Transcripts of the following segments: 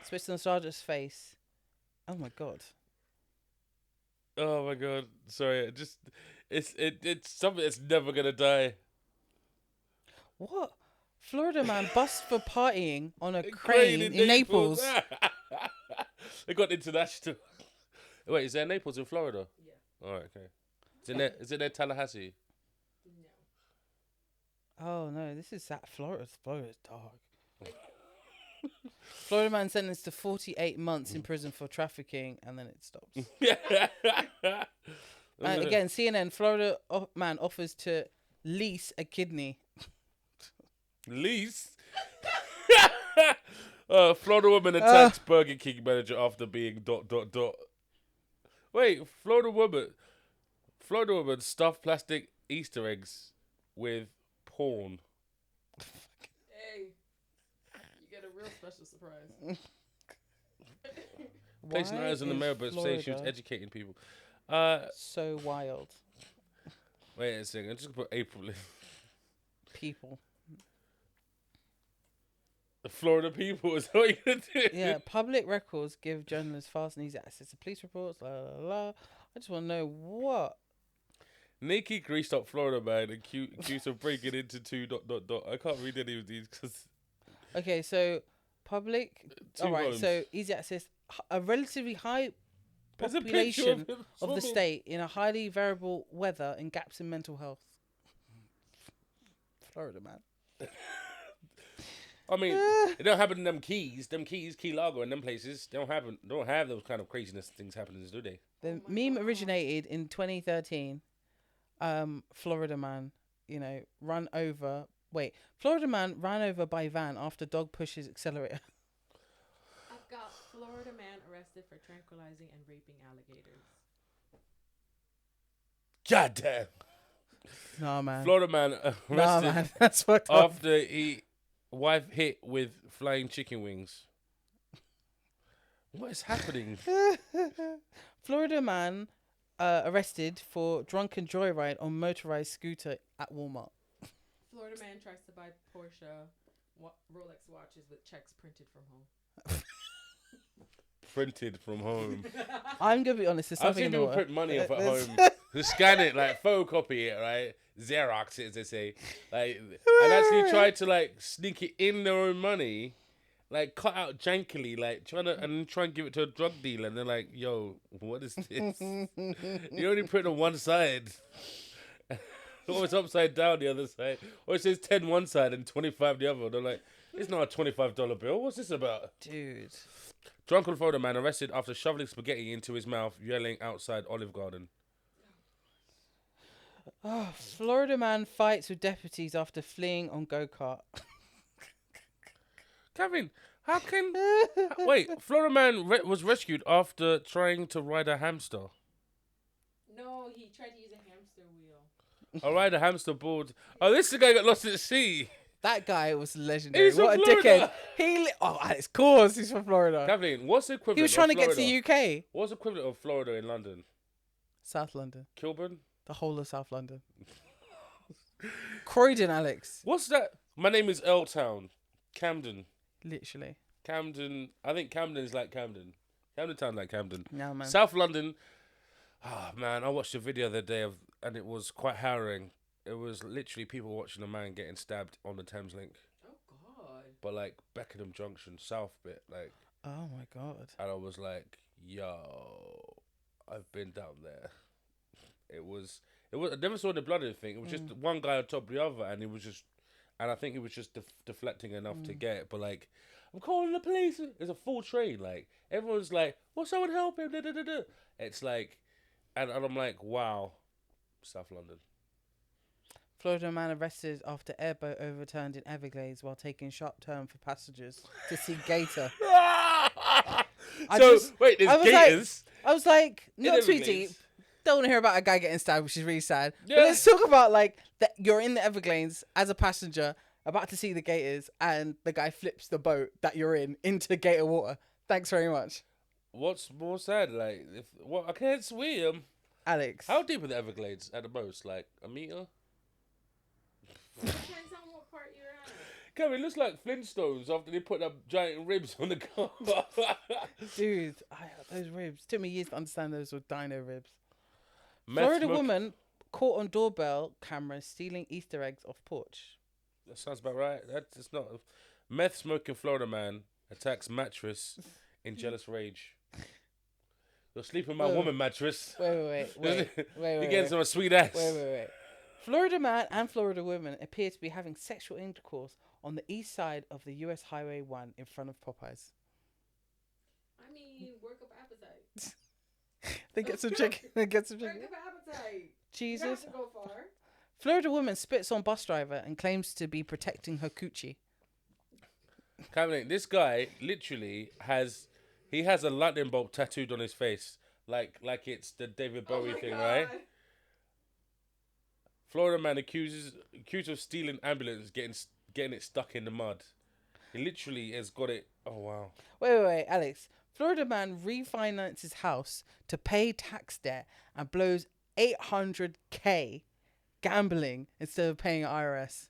Spits on Sergeant's face. Oh my god. Oh my god. Sorry. It's something that's never gonna die. What? Florida man bust for partying on a Crane crane in in Naples. Naples. They got international. Wait, is there Naples in Florida? Yeah. All right, okay. Is it there Tallahassee? No. Oh no, this is Florida. Florida's dark. Florida man sentenced to 48 months in prison for trafficking, and then it stops. And again, CNN, Florida man offers to lease a kidney. Lease. Florida woman attacks Burger King manager after being ... Wait, Florida woman stuffed plastic Easter eggs with porn. Hey, you get a real special surprise. Placing Why eyes on the is mail, but saying she was Florida educating people. so wild? Wait a second. I'm just gonna put April in. People. The Florida people is what you're gonna do. Yeah, public records give journalists fast and easy access to police reports. La la la. I just want to know what. Nikki greased up Florida man accused of breaking into two ... I can't read any of these because Okay, so public. Two All right, volumes. so easy access. A relatively high there's a picture population of, him of the swimming. state in a highly variable weather and gaps in mental health. Florida man. I mean, it don't happen in them Keys. Them Keys, Key Largo, and them places. They don't have those kind of craziness things happening, do they? The meme originated in 2013. Florida man, run over. Wait, Florida man ran over by van after dog pushes accelerator. I've got Florida man arrested for tranquilizing and raping alligators. God damn. Nah, man. Florida man arrested Nah, man. That's fucked up. after he wife hit with flying chicken wings. What is happening? Florida man arrested for drunken joyride on motorized scooter at Walmart. Florida man tries to buy Porsche Rolex watches with checks printed from home. Printed from home. I'm gonna be honest. There's I've something seen in the people water. print money off at There's- home. Just scan it, like photocopy it, right? Xerox it, as they say. Like, and actually try to like sneak it in their own money, like cut out jankily, like trying to, and then try and give it to a drug dealer. And they're like, "Yo, what is this? You only print on one side." Or it's upside down the other side. Or it says 10 one side and 25 the other. They're like, it's not a $25 bill. What's this about? Dude. Drunken Florida man arrested after shoveling spaghetti into his mouth, yelling outside Olive Garden. Oh, Florida man fights with deputies after fleeing on go-kart. Kevin, how can... Wait, Florida man was rescued after trying to ride a hamster. No, he tried to use a hamster wheel. I ride a hamster board. Oh, this is the guy who got lost at sea. That guy was legendary. He's from What a Florida. dickhead. Alex Cause, he's from Florida. Kathleen, what's the equivalent He was trying to of get to Florida? the UK. What's the equivalent of Florida in London? South London. Kilburn? The whole of South London. Croydon, Alex. What's that? My name is Earl Town. Camden. Literally. Camden. I think Camden is like Camden. Camden Town like Camden. No, man. South London. Oh, man, I watched a video the other day and it was quite harrowing. It was literally people watching a man getting stabbed on the Thames Link. Oh, God. But like Beckenham Junction, south bit, like. Oh, my God. And I was like, yo, I've been down there. It was, I never saw the blood or anything. It was just one guy on top of the other, and I think he was just deflecting enough to get it. But like, I'm calling the police. It's a full train. Like, everyone's like, will someone help him? Da, da, da, da. It's like, and I'm like, wow, South London. Florida man arrested after airboat overturned in Everglades while taking sharp turn for passengers to see gator. Wait, there's gators. I was like, not too Everglades. deep. Don't want to hear about a guy getting stabbed, which is really sad. Yeah. But let's talk about like that you're in the Everglades as a passenger about to see the gators, and the guy flips the boat that you're in into gator water. Thanks very much, What's more sad? Like, I can't swim. Alex. How deep are the Everglades at the most? Like a meter? Depends on what part you're at. Kevin, it looks like Flintstones after they put that giant ribs on the car. Dude, those ribs. Took me years to understand those were dino ribs. Meth Florida smoke- woman caught on doorbell camera stealing Easter eggs off porch. That sounds about right. That's it's not. Meth smoking Florida man attacks mattress in jealous rage. You're sleeping on my Whoa. woman mattress. Wait. You're getting some sweet ass. Wait. Florida man and Florida woman appear to be having sexual intercourse on the east side of the US Highway 1 in front of Popeyes. I mean, work up appetite. They get some chicken. They get some Work chicken. up appetite. You Jesus. have to go far. Florida woman spits on bus driver and claims to be protecting her coochie. Cameron, this guy literally has a lightning bolt tattooed on his face, like it's the David Bowie Oh my thing, God. right? Florida man accused of stealing ambulance, getting it stuck in the mud. He literally has got it. Oh wow. Wait, Alex. Florida man refinances house to pay tax debt and blows 800K gambling instead of paying IRS.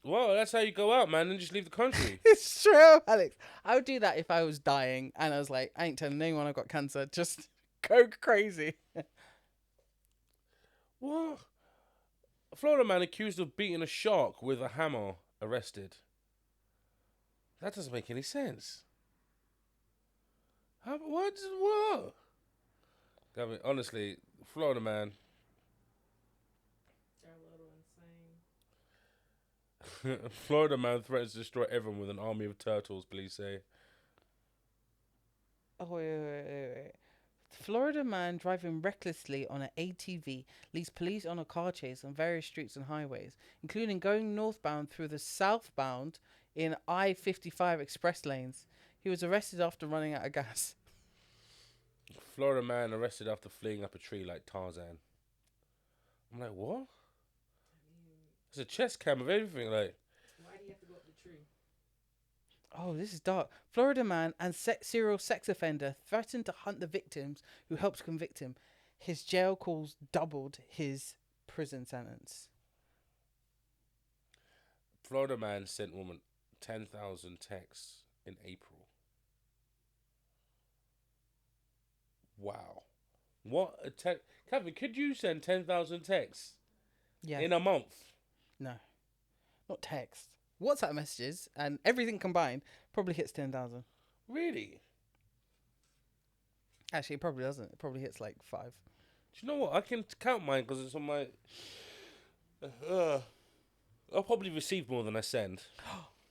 Well, that's how you go out, man, and just leave the country. It's true, Alex. I would do that if I was dying and I was like, I ain't telling anyone I got cancer. Just go crazy. What? A Florida man accused of beating a shark with a hammer arrested. That doesn't make any sense. What? I mean, honestly, Florida man. They're a little insane. Florida man threatens to destroy everyone with an army of turtles, police say. Oh, wait. Florida man driving recklessly on an ATV leads police on a car chase on various streets and highways, including going northbound through the southbound in I-55 express lanes. He was arrested after running out of gas. Florida man arrested after fleeing up a tree like Tarzan. I'm like, what? There's a chest cam of everything, like. Why do you have to go up the tree? Oh, this is dark. Florida man and serial sex offender threatened to hunt the victims who helped convict him. His jail calls doubled his prison sentence. Florida man sent woman 10,000 texts in April. Wow. What a text. Kevin, could you send 10,000 texts Yeah. in a month? No. Not text. WhatsApp messages and everything combined probably hits 10,000. Really? Actually, it probably doesn't. It probably hits like 5. Do you know what? I can count mine because it's on my... I'll probably receive more than I send.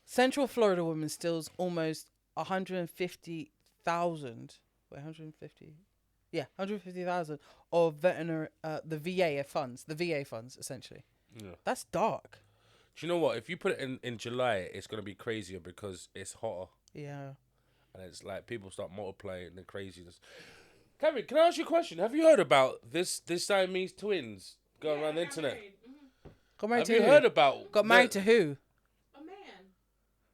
Central Florida woman steals almost 150,000. Wait, 150? Yeah, 150,000 of veterinary, the VA funds. The VA funds, essentially. Yeah. That's dark. Do you know what? If you put it in July, it's going to be crazier because it's hotter. Yeah. And it's like people start multiplying the craziness. Kevin, can I ask you a question? Have you heard about this Siamese twins going around the internet? Got married Have to you who? heard about... Got married to who? A man.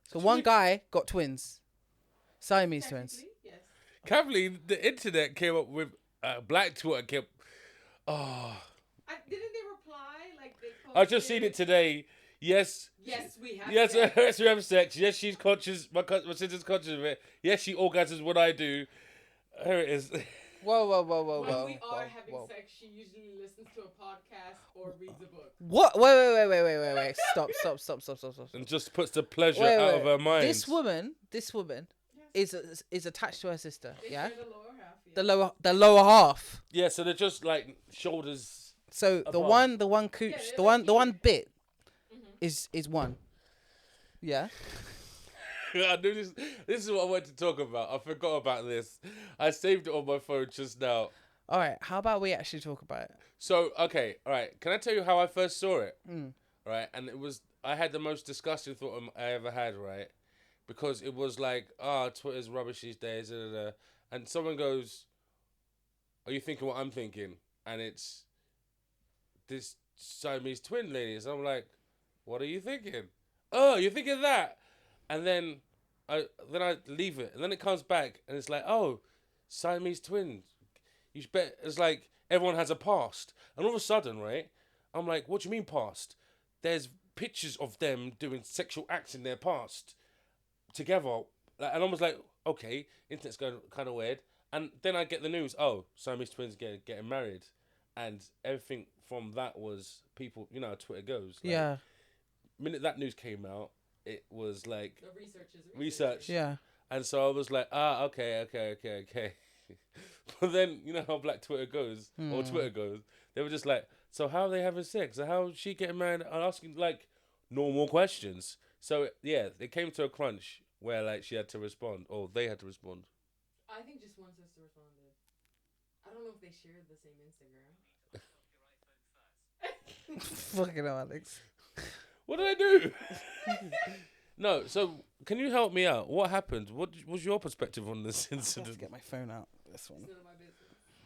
So one guy got twins. Siamese twins. Technically, yes. Kathleen, the internet came up with black Twitter kept. Oh, Didn't they reply? Like they I just seen it today. Yes. Yes, we have Yes, sex. yes, we have sex. Yes, she's conscious. My sister's conscious of it. Yes, she orgasms when I do. Here it is. Whoa. When we are whoa, having whoa. sex, she usually listens to a podcast or reads a book. What? Wait. Stop. And just puts the pleasure Wait. out of her mind. This woman is attached to her sister. They Yeah. share the lower half. Yeah. The lower half. Yeah, so they're just like shoulders. So the Above. one cooch, Yeah, the they're one like bit Mhm. is one. Yeah. I knew this. This is what I wanted to talk about. I forgot about this. I saved it on my phone just now. All right. How about we actually talk about it? So, okay, all right. Can I tell you how I first saw it? Mm. Right, and I had the most disgusting thought I ever had, right? Because it was like, Twitter's rubbish these days, and someone goes, are you thinking what I'm thinking? And it's this Siamese twin ladies. I'm like, what are you thinking? Oh, you're thinking that? And then I leave it, and then it comes back, and it's like, oh, Siamese twins. You should bet. It's like everyone has a past, and all of a sudden, right? I'm like, what do you mean past? There's pictures of them doing sexual acts in their past together. Like, and I was like, okay, internet's going kind of weird. And then I get the news, oh, Siamese twins getting married. And everything from that was people, you know how Twitter goes. Like, Yeah. minute that news came out, it was like The research is research. Yeah. And so I was like, okay. But then, you know how Black Twitter goes, or Twitter goes, they were just like, so how are they having sex? So how is she getting married? And asking, like, normal questions. So, yeah, it came to a crunch where, like, she had to respond, or they had to respond. I think just one sister responded. I don't know if they shared the same Instagram. Fucking hell, Alex. What did I do? No, so can you help me out? What happened? What was your perspective on this I have to incident? get my phone out. This one.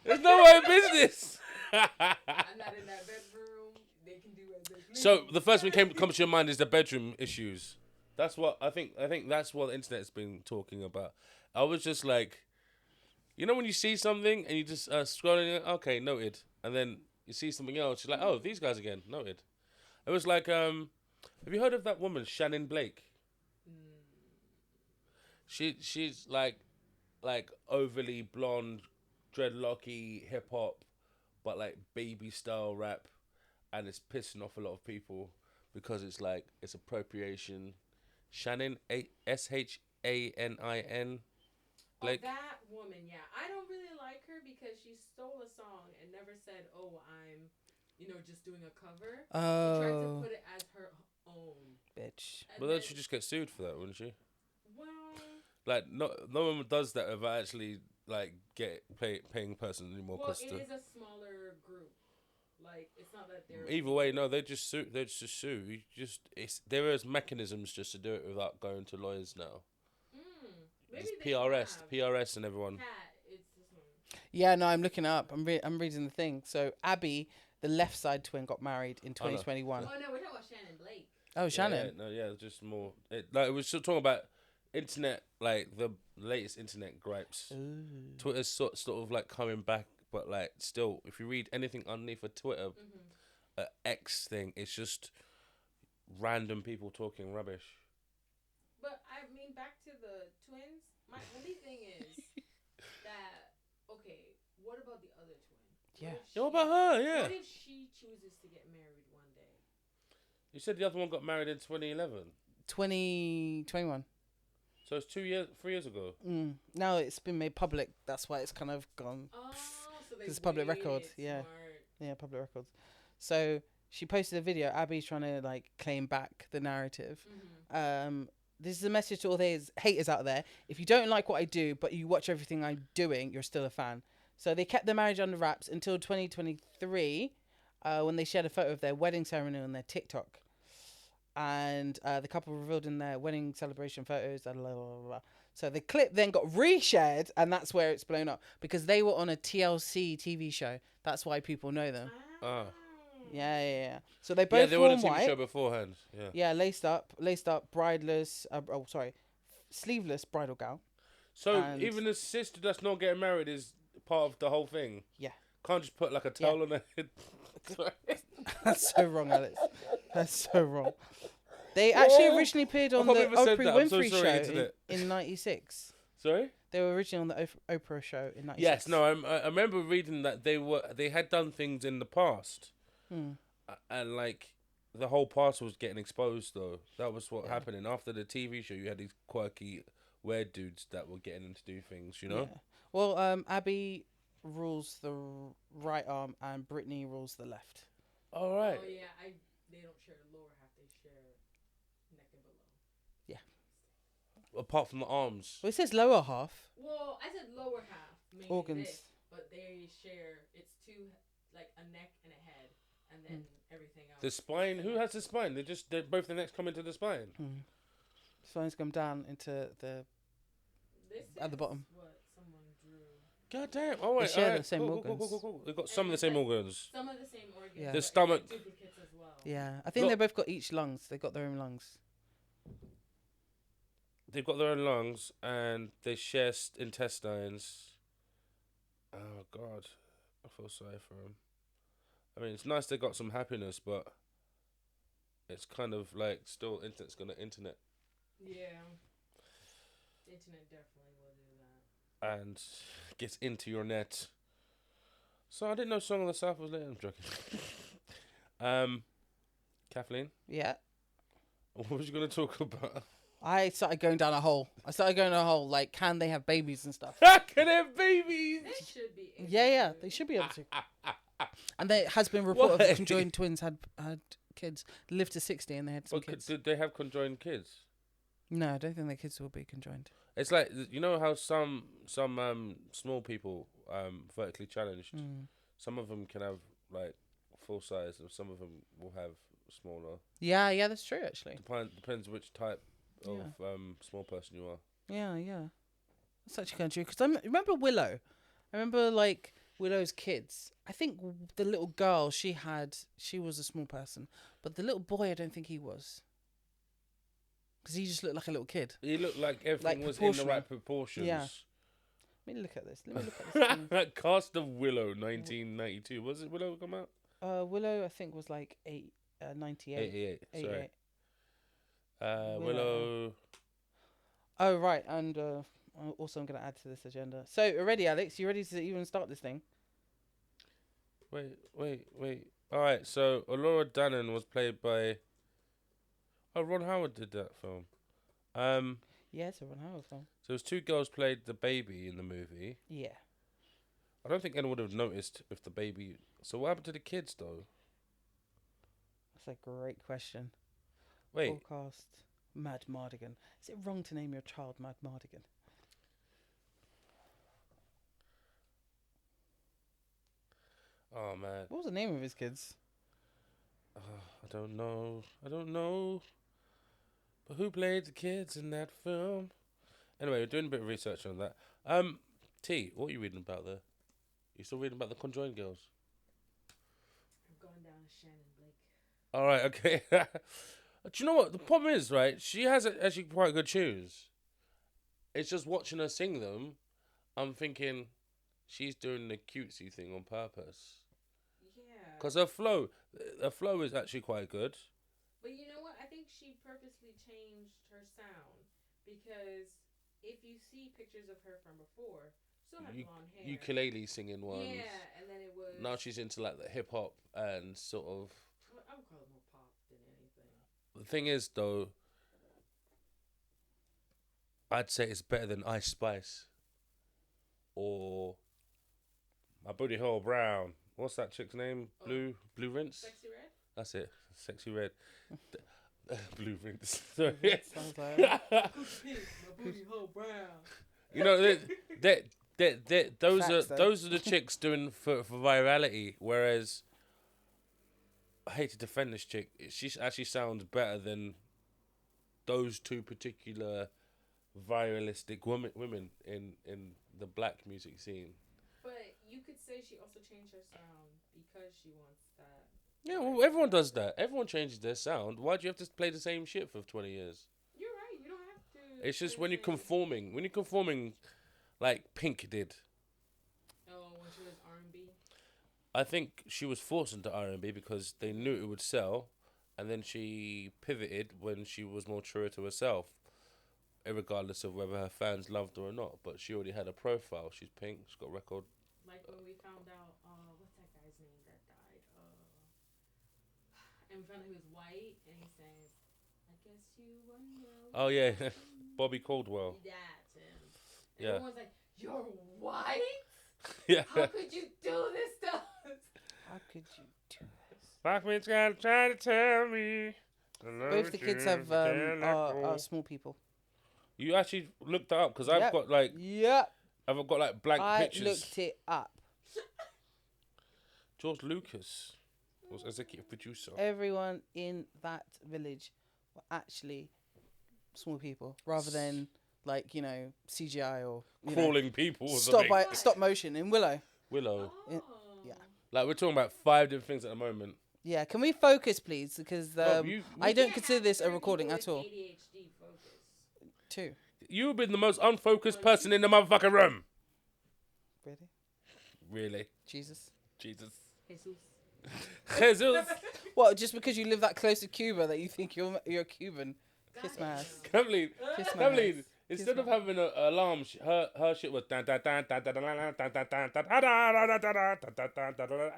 It's none of my business. It's not my business. I'm not in that bedroom. They can do as they please. So the first thing comes to your mind is the bedroom issues. That's what I think. I think that's what the internet's been talking about. I was just like, you know, when you see something and you just scrolling, okay, noted, and then you see something else, you're like, oh, these guys again, noted. It was like, have you heard of that woman, Shannon Blake? She's like overly blonde, dreadlocky hip hop, but like baby style rap, and it's pissing off a lot of people because it's like it's appropriation. Shannon, Shanin Blake. Oh, that woman, yeah. I don't really like her because she stole a song and never said, "Oh, I'm, just doing a cover." She tried to Oh, put it as her own. bitch. And But then she'd just get sued for that, wouldn't she? well, Like no one does that if I actually like paying person anymore. well, Cause it is a smaller group. Like it's not that they're either way, no, they just sue. They just sue. There is mechanisms just to do it without going to lawyers now. Maybe It's they PRS, and everyone. Cat, it's this one. Yeah, no, I'm looking up. I'm reading the thing. So Abby, the left side twin, got married in Oh, no. 2021. Oh no, we're talking about Shannon Blake. Oh, Shannon. Just more. It was still talking about internet, like the latest internet gripes. Ooh. Twitter's sort of like coming back, but like still, if you read anything underneath a Twitter X thing, it's just random people talking rubbish. But I mean, back to the twins. My only thing is that what about the other twin? Yeah. What about her? Yeah. What if she chooses to get married one day? You said the other one got married in 2011. 2021. So it's 3 years ago. Now it's been made public. That's why it's kind of gone. Oh, so they It's public waited, record. Yeah. smart. Yeah, public records. So she posted a video. Abby's trying to like claim back the narrative. This is a message to all these haters out there. If you don't like what I do, but you watch everything I'm doing, you're still a fan. So they kept the marriage under wraps until 2023, when they shared a photo of their wedding ceremony on their TikTok. And the couple revealed in their wedding celebration photos. Blah, blah, blah, blah. So the clip then got reshared, and that's where it's blown up because they were on a TLC TV show. That's why people know them. Ah. Yeah. So they Yeah, both they were on a worn TV white. show beforehand. Yeah. Yeah, laced up, brideless. Sleeveless bridal gown. So And- even a sister that's not getting married is part of the whole thing. Yeah. Can't just put like a towel on her head. Sorry. That's so wrong, Alex. That's so wrong. They actually What? originally appeared I on can't the believe I said Oprah that. I'm so Winfrey sorry, show internet. in '96. Sorry. They were originally on the Oprah show in '96. Yes. No. I remember reading that they had done things in the past, and like the whole past was getting exposed. Though that was what happening after the TV show. You had these quirky, weird dudes that were getting them to do things. You know. Yeah. Well, Abby rules the right arm and Brittany rules the left. All right. Oh yeah, they don't share lower half; they share neck and below. Apart from the arms. Well, it says lower half. Well, I said lower half, meaning Organs. this, but they share. It's two, like a neck and a head, and then everything else. The spine. Who has the spine? They're both the necks come into the spine. Spine's come down into the This at the is bottom. what someone drew. God damn. Oh wait. share all right. the same Cool. organs. They've got some of the same organs. Some of the same organs. Yeah. The but stomach. duplicates as well. Yeah, I think Look- they both got each lungs. They got their own lungs. They've got their own lungs and they share intestines. Oh God, I feel sorry for them. I mean, it's nice they got some happiness, but it's kind of like still internet's gonna internet Yeah. Internet definitely will do that. and gets into your net. So I didn't know Song of the South was lit. I'm joking. Kathleen, Yeah. what was you gonna talk about? I started going down a hole. Like, can they have babies and stuff? Can they have babies? They should be. able Yeah, to. they should be able to. And there has been reported Why? that conjoined twins had kids, lived to 60 and they had some Well, kids. did they have conjoined kids? No, I don't think their kids will be conjoined. It's like, you know how some small people vertically challenged. Some of them can have like full size, and some of them will have smaller. Yeah, that's true actually. Depends which type of small person you are. Yeah. That's actually kind of true. Because I remember Willow. I remember like Willow's kids. I think the little girl she was a small person, but the little boy I don't think he was. Because he just looked like a little kid. He looked like everything Like was in the proportional. right proportions. Yeah. Let me look at this. Thing. Cast of Willow, 1992. Was it Willow come out? Willow, I think, was like 98. 88. Sorry. 88. Willow. Oh, right. And also I'm going to add to this agenda. So, already, Alex, you ready to even start this thing? Wait. All right, so Alora Dannon was played by... Oh, Ron Howard did that film. Yeah, it's a Ron Howard film. So there's two girls played the baby in the movie. Yeah. I don't think anyone would have noticed if the baby... So what happened to the kids, though? That's a great question. Wait. Forecast. Mad Mardigan. Is it wrong to name your child Mad Mardigan? Oh, man. What was the name of his kids? I don't know. But who played the kids in that film? Anyway, we're doing a bit of research on that. T, what are you reading about there? You still reading about the conjoined girls? I'm going down to Shannon Blake. All right, okay. Do you know what the problem is? Right, she has actually quite good tunes. It's just watching her sing them. I'm thinking she's doing the cutesy thing on purpose. Yeah. Cause her flow is actually quite good. But you know what? I think she purposely changed her sound because if you see pictures of her from before, still had blonde hair. Ukulele singing ones. Yeah, and then it was. Now she's into like the hip hop and sort of. I would call it more pop than anything. The thing is, though, I'd say it's better than Ice Spice or My Booty Hole Brown. What's that chick's name? Blue Rinse? Sexy Red? That's it. Sexy Red. Blue Rinse. Sorry. Sounds like My booty hole brown. You know, those Facts, are though. the chicks doing for virality, whereas I hate to defend this chick. She actually sounds better than those two particular viralistic women in the black music scene. But you could say she also changed her sound because she wants that. Yeah, well, everyone does that. Everyone changes their sound. Why do you have to play the same shit for 20 years? You're right. You don't have to. It's just play when the you're same- conforming. When you're conforming, like Pink did. Oh, when she was R&B. I think she was forced into R&B because they knew it would sell, and then she pivoted when she was more true to herself, regardless of whether her fans loved her or not. But she already had a profile. She's Pink. She's got a record. Like when we found out, what's that guy's name that died? And we found out he was white, and he says, "I guess you wonder." Oh yeah, Bobby Caldwell. That's him. And Yeah. everyone's like, "You're white? Yeah. How could you do this to us?" How could you do this? Bachman's gotta try to tell me. Both the kids have are small people. You actually looked that up because I've Yep. got like Yep. I've got like blank I pictures. looked it up. George Lucas was executive producer. Everyone in that village were actually small people, rather than like CGI or Crawling people. or stop something. stop motion in Willow. Willow. Oh. Yeah. Like we're talking about 5 different things at the moment. Yeah, can we focus, please? Because No, I You don't can't consider have this a 30 recording people at with all. ADHD focus. 2. You've been the most unfocused person in the motherfucking room. Really? Really? Jesus. Jesus. Jesus. Jesus. What? Just because you live that close to Cuba that you think you're Cuban? Kiss my ass. Can't believe. Kiss my Can't ass. believe. Instead of having an alarm, her shit was.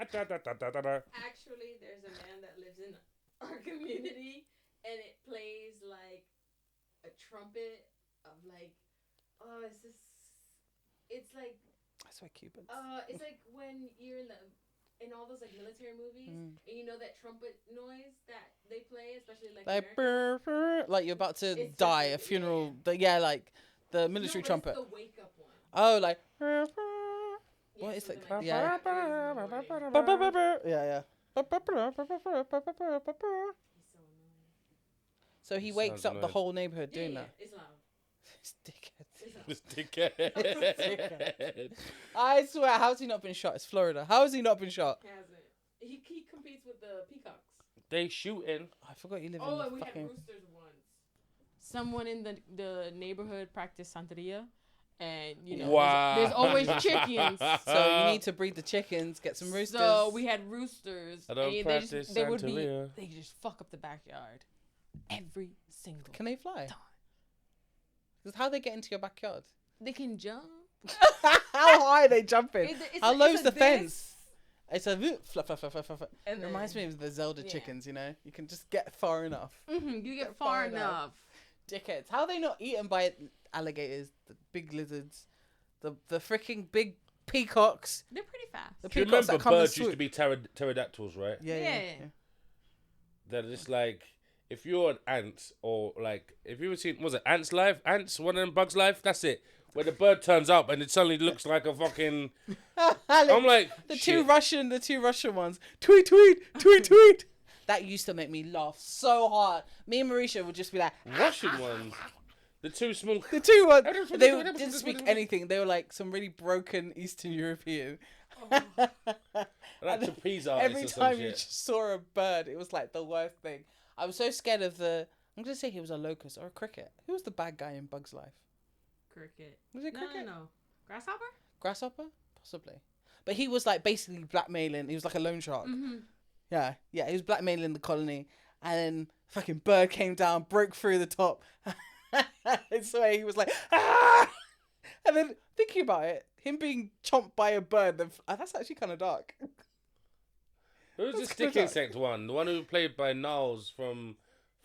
Actually, there's a man that lives in our community, and it plays like a trumpet of like, oh, it's like, I swear Cubans. it's like when you're in all those like military movies, and you know that trumpet noise that they play, especially like Like, American. like you're about to It's die, just- a funeral. yeah. Like the military No, but trumpet. It's the wake up one. Oh, like. Yeah, What is something it? like Yeah. that. Yeah. He's so annoying. So he wakes Sounds up the annoying. whole neighborhood doing Yeah, that. it's loud. It's dickhead. It's loud. This dickhead. I swear, how's he not been shot? It's Florida. How has he not been shot? He hasn't. He competes with the peacocks. They shooting. I forgot you live Oh, and in we fucking. had roosters once. Someone in the neighborhood practiced Santeria, and you know, Wow. there's always chickens. So you need to breed the chickens, get some roosters. So we had roosters. I don't and practice they would be. Santeria. They just fuck up the backyard every single. Can they fly? time. Because how they get into your backyard? They can jump. How high are they jumping? How low's it's the a fence? It's a fluff, fluff, fluff, fluff, fluff. And It reminds me then- of the Zelda yeah. chickens, you know? You can just get far enough. You get far far enough. enough. Dickheads. How are they not eaten by alligators, the big lizards, the freaking big peacocks? They're pretty fast. The Do you peacocks remember that come and birds used to swoop. be pterodactyls, right? Yeah. They're just like, if you're an ant or like, if you ever seen, was it Ants Life? Ants, one of them Bugs Life? That's it. Where the bird turns up and it suddenly looks like a fucking. I'm like, the shit. two Russian ones. Tweet, tweet, tweet, tweet. That used to make me laugh so hard. Me and Marisha would just be like, Russian ones. The two small. the two ones. They didn't speak anything. They were like some really broken Eastern European. Like trapeze artists Every or some time you shit. just saw a bird, it was like the worst thing. I was so scared of the. I'm gonna say he was a locust or a cricket. Who was the bad guy in Bug's Life? Cricket. Was it cricket? No. Grasshopper? Grasshopper? Possibly. But he was like basically blackmailing. He was like a loan shark. Yeah, he was blackmailing the colony, and then fucking bird came down, broke through the top. And so he was like, ah! And then thinking about it, him being chomped by a bird, that's actually kind of dark. Who's the That's stick good. insect one? The one who played by Niles from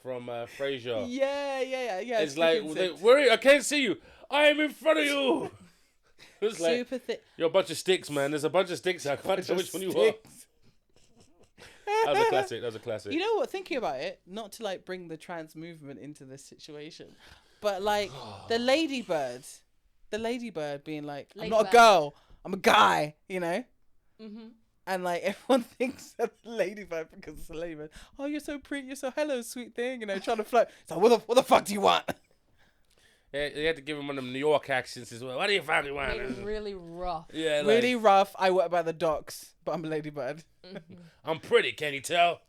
Frasier. Yeah. It's stick like, insect. where are you? I can't see you. I am in front of you. It's like, Super thick. you're a bunch of sticks, man. There's a bunch of sticks. I can't tell which one you are. That was a classic. That was a classic. You know what? Thinking about it, not to like bring the trans movement into this situation, but like the ladybird being like, I'm not a Ladybird. girl, I'm a guy, you know? Mm-hmm. And like everyone thinks that ladybird because it's a ladybird. Oh, you're so pretty. You're so hello, sweet thing. You know, trying to flirt. It's like, what the fuck do you want? Yeah, they had to give him one of them New York accents as well. What do you fucking want? Like really rough. Yeah, like, Really rough. I work by the docks, but I'm a ladybird. I'm pretty. Can you tell?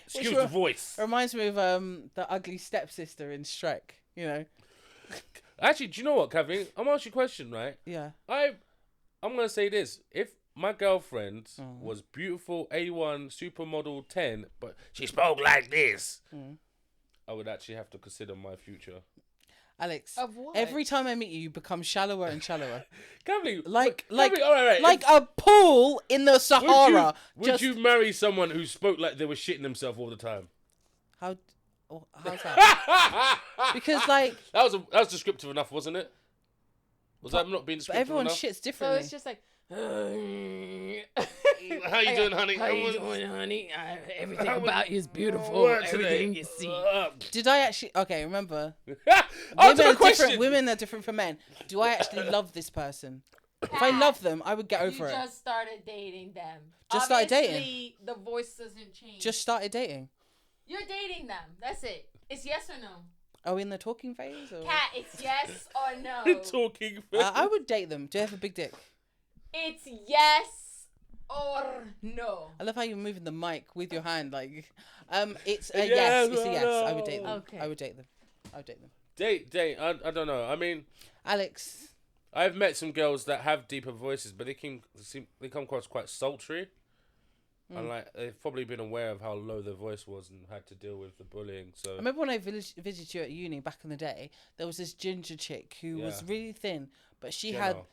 Excuse the voice. It reminds me of the ugly stepsister in Shrek. You know? Actually, do you know what, Kevin? I'm gonna ask you a question, right? Yeah. I'm gonna say this: if my girlfriend was beautiful, A1, supermodel 10, but she spoke like this, I would actually have to consider my future. Alex, Of what? every time I meet you, you become shallower and shallower. Kevin, All right. all Like a pool in the Sahara. Would you marry someone who spoke like they were shitting themselves all the time? How's that? Because like That was descriptive enough, wasn't it? Was that not being but descriptive everyone enough? shits So differently. it's just like, How you doing, honey? How you doing, honey? Everything How was- about you is beautiful. What Everything today? you see. Did I actually? Okay, remember. Answer Women the are question. different. Women are different from men. Do I actually love this person? If I love them, I would get over You it. just started dating them. Just started dating. Obviously, the voice doesn't change. Just started dating. You're dating them. That's it. It's yes or no. Oh, in the talking phase? Or? Kat, it's yes or no. Talking. I would date them. Do they have a big dick? It's yes or no. I love how you're moving the mic with your hand. Like, it's a Yes yes. It's a or yes. I would date them. Okay. I would date them. I would date them. Date. I don't know. I mean, Alex. I've met some girls that have deeper voices, but they come across quite sultry. And like they've probably been aware of how low their voice was and had to deal with the bullying. So I remember when I visited you at uni back in the day, there was this ginger chick who was really thin, but she Jenna.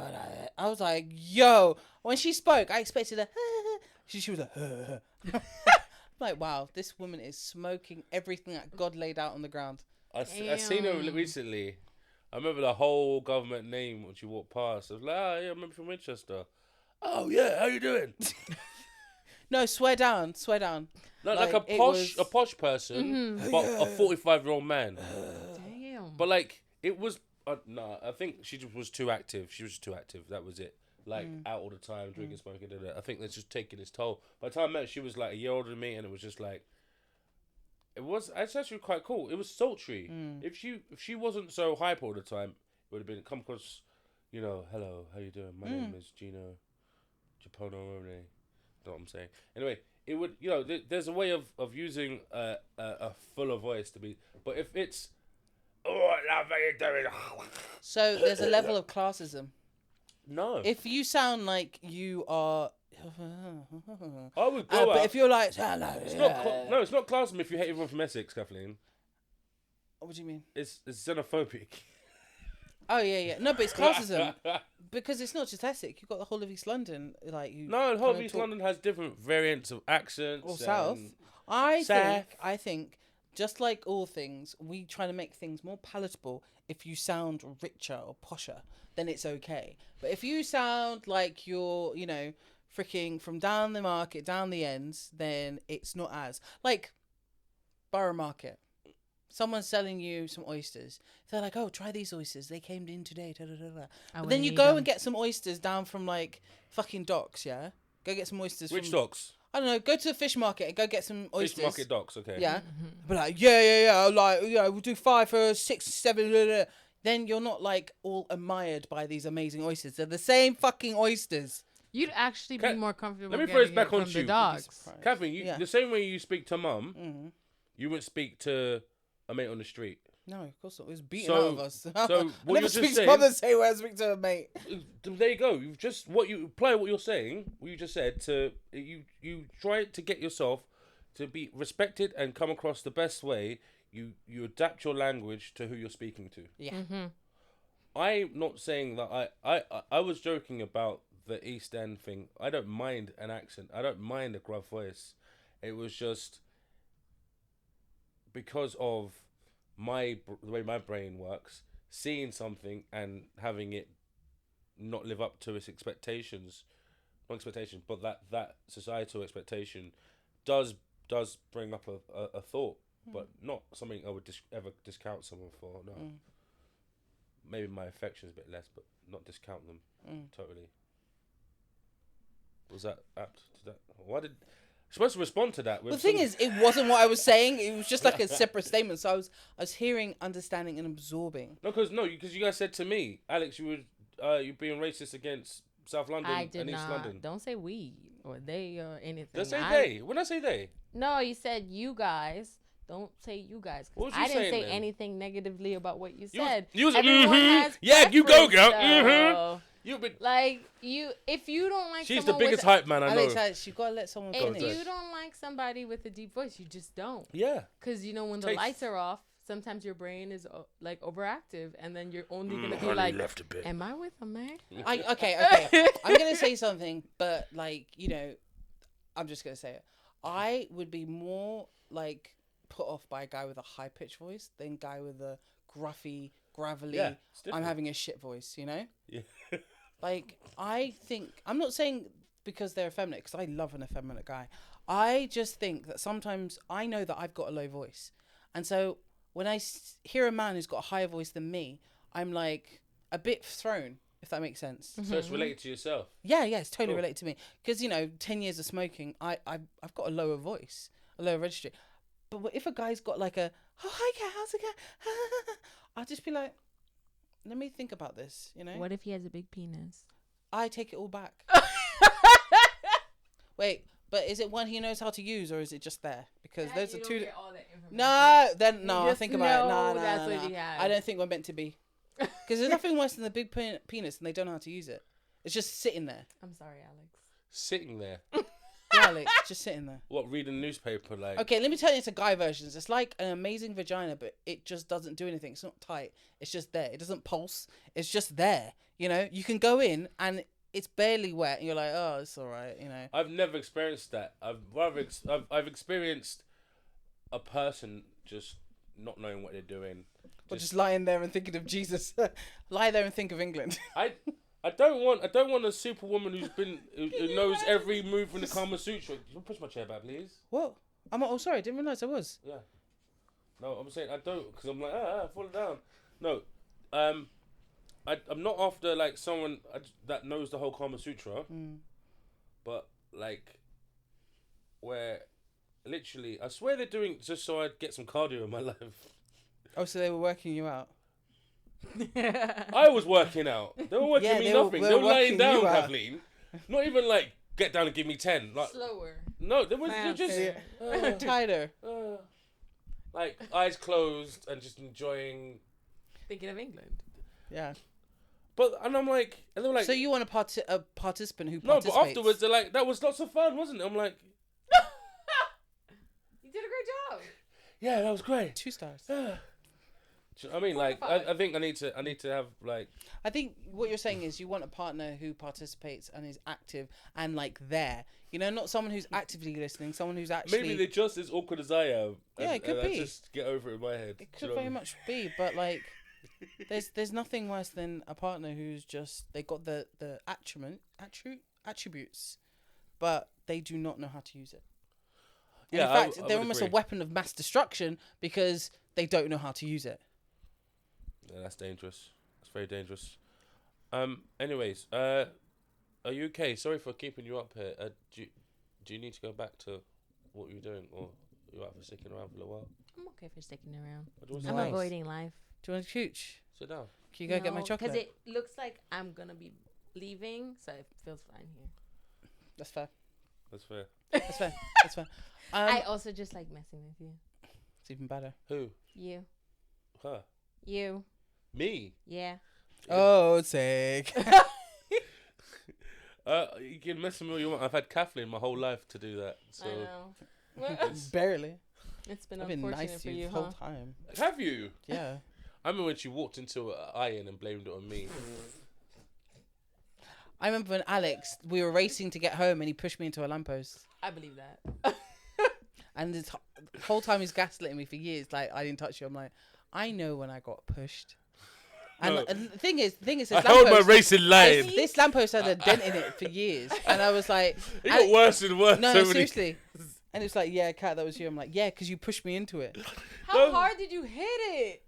had, I was like, yo, when she spoke, I expected a, she was like, like, wow, this woman is smoking everything that God laid out on the ground. I seen her recently. I remember the whole government name when she walked past. I was like, oh yeah, I remember from Winchester. Oh yeah, how you doing? No, swear down. No, like a posh person, but a 45-year-old man. Damn. But like it was, no, I think she just was too active. She was just too active. That was it. Like out all the time, drinking, smoking. I think that's just taking its toll. By the time I met her, she was like a year older than me, and it was just like, it's actually quite cool. It was sultry. If she wasn't so hype all the time, it would have been come across, hello, how you doing? My name is Gino Japono Rone. Know what I'm saying? Anyway, it would, there's a way of using a fuller voice to be, but if it's, oh, love, how you doing? So there's a level of classism. No. If you sound like you are, I would go but out. if you're like, It's not classism if you hate everyone from Essex, Kathleen. what do you mean? It's xenophobic. Oh yeah. No, but it's classism because it's not just Essex. You've got the whole of East London, like you. No, the whole of East London has different variants of accents. Or South. I think, just like all things, we try to make things more palatable. If you sound richer or posher, then it's okay. But if you sound like you're, freaking from down the market, down the ends, then it's not as like Borough Market. Someone's selling you some oysters. They're like, oh, try these oysters. They came in today. Da, da, da, da. But then you go and get some oysters down from like fucking docks, yeah? Go get some oysters. Which docks? I don't know. Go to the fish market and go get some oysters. Fish market docks, okay. Yeah. But like, yeah. Like, we'll do 5 for 6, 7. Blah, blah. Then you're not like all admired by these amazing oysters. They're the same fucking oysters. You'd actually be more comfortable. Let me throw this back from onto the you. dogs. Catherine, the same way you speak to mum, you wouldn't speak to a mate on the street. No, of course not. It was beating out of us. So what never speak to mum the same way I speak to a mate. There you go. You've just what you're saying. What you just said to you try to get yourself to be respected and come across the best way. You adapt your language to who you're speaking to. Yeah. I'm not saying that I was joking about the East End thing. I don't mind an accent. I don't mind a gruff voice. It was just because of the way my brain works, seeing something and having it not live up to its expectations, not expectation, but that societal expectation does bring up a thought, but not something I would ever discount someone for. No, maybe my affection is a bit less, but not discount them totally. Was that apt to that? Why did? Supposed to respond to that. The thing is, it wasn't what I was saying. It was just like a separate statement. So I was hearing, understanding, and absorbing. Because you guys said to me, Alex, you being racist against South London and East London. Don't say we or they or anything. Don't say they. When I say they. No, you said you guys. Don't say you guys. What was you I didn't saying say then? anything negatively about what you said. You was Everyone has yeah, you go, girl. preference, You've been. Like if you don't like. She's the someone biggest with hype man I know. Alex, you gotta let someone If finish. you don't like somebody with a deep voice, you just don't. Yeah. Because when the lights are off, sometimes your brain is like overactive, and then you're only gonna be like, left a bit. "Am I with a man?" Okay. I'm gonna say something, but like I'm just gonna say it. I would be more like put off by a guy with a high pitched voice than a guy with a gruffy, gravelly. Yeah, I'm having a shit voice, Yeah. Like, I think, I'm not saying because they're effeminate, because I love an effeminate guy. I just think that sometimes I know that I've got a low voice. And so when I hear a man who's got a higher voice than me, I'm like a bit thrown, if that makes sense. So it's related to yourself. Yeah, it's totally related to me. Because, 10 years of smoking, I've got a lower voice, a lower registry. But if a guy's got like a, oh, hi, cat, how's it going? I'll just be like, let me think about this, What if he has a big penis? I take it all back. Wait, but is it one he knows how to use, or is it just there? Because those are two. Get all that information. No. I think about it. No, that's what he has. I don't think we're meant to be. Because there's nothing worse than the big penis, and they don't know how to use it. It's just sitting there. I'm sorry, Alex. Sitting there. Yeah. Alex, just sitting there. What, reading newspaper? Like, Okay, let me tell you, it's a guy versions. It's like an amazing vagina, but it just doesn't do anything. It's not tight. It's just there. It doesn't pulse. It's just there. You know, you can go in and it's barely wet. And you're like, oh, it's all right. You know. I've never experienced that. I've experienced a person just not knowing what they're doing. Or just lying there and thinking of Jesus. Lie there and think of England. I don't want a superwoman who knows every move in the Kama Sutra. Can you push my chair back, please? What? Oh, sorry. I didn't realise I was. Yeah. No, I'm saying I don't, because I'm like, falling down. No, I'm not after like someone that knows the whole Kama Sutra, but like where literally, I swear they're doing just so I get some cardio in my life. Oh, so they were working you out. I was working out. They were working me nothing. They were laying down, Kathleen. Not even like get down and give me 10. Like, slower. No, they were just tighter. Like eyes closed and just enjoying. Thinking of England. Yeah. And I'm like, and they were like, so you want a participant who no, participates? but afterwards they're like, that was lots of fun, wasn't it? I'm like, You did a great job. yeah, that was great. 2 stars. I mean, like, I think I need to have like. I think what you're saying is you want a partner who participates and is active and like there. You know, not someone who's actively listening. Someone who's actually. Maybe they're just as awkward as I am. Yeah, it could be. I just get over it in my head. It could very much be, but like, there's nothing worse than a partner who's just they got the attributes, but they do not know how to use it. And Yeah, in fact, they're almost a weapon of mass destruction because they don't know how to use it. Yeah, that's dangerous. That's very dangerous. Anyways, are you okay? Sorry for keeping you up here. Do you need to go back to what you were doing, or you out for sticking around for a little while? I'm okay for sticking around. Nice. I'm avoiding life. Do you want to cooch? Sit down. Can you go get my chocolate? Because it looks like I'm gonna be leaving, so it feels fine here. That's fair. That's fair. That's fair. That's fair. I also just like messing with you. It's even better. Who? You. Her. You. Me. Yeah. Oh, sick. You can mess with me all you want. I've had Kathleen my whole life to do that. So. I know. Barely. It's been I've been unfortunate nice for to you you, the whole huh? time. Have you? Yeah. I remember when she walked into an iron and blamed it on me. I remember when Alex, we were racing to get home and he pushed me into a lamppost. I believe that. And the whole time he's gaslighting me for years. Like, I didn't touch you. I'm like, I know when I got pushed. And, No. and the thing is, this I held my lamppost, racing line. this lamppost had a dent in it for years. And I was like... It got worse and worse. No, so many- seriously. And it's like, yeah, Kat, that was you. I'm like, yeah, because you pushed me into it. How hard did you hit it?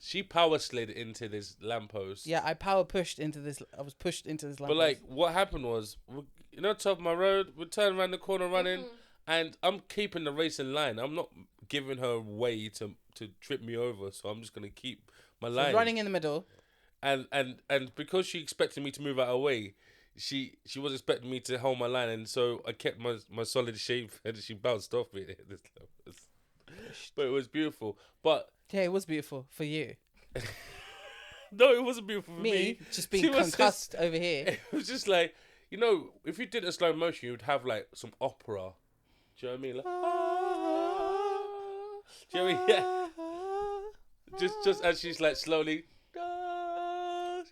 She power slid into this lamppost. Yeah, I power pushed into this. I was pushed into this lamppost. But like, what happened was, you know, top of my road, we turn around the corner running, and I'm keeping the racing line. I'm not giving her a way to trip me over, so I'm just gonna keep my line. running in the middle. And because she expected me to move out of her way, she was expecting me to hold my line, and so I kept my solid shape, and she bounced off me. But it was beautiful. But Yeah, it was beautiful for you. no, it wasn't beautiful for Me, me. just being She was concussed over here. It was just like, you know, if you did a slow motion, you would have like some opera. Do you know what I mean? Like, do you know what I mean? Yeah. Just as she's like slowly. I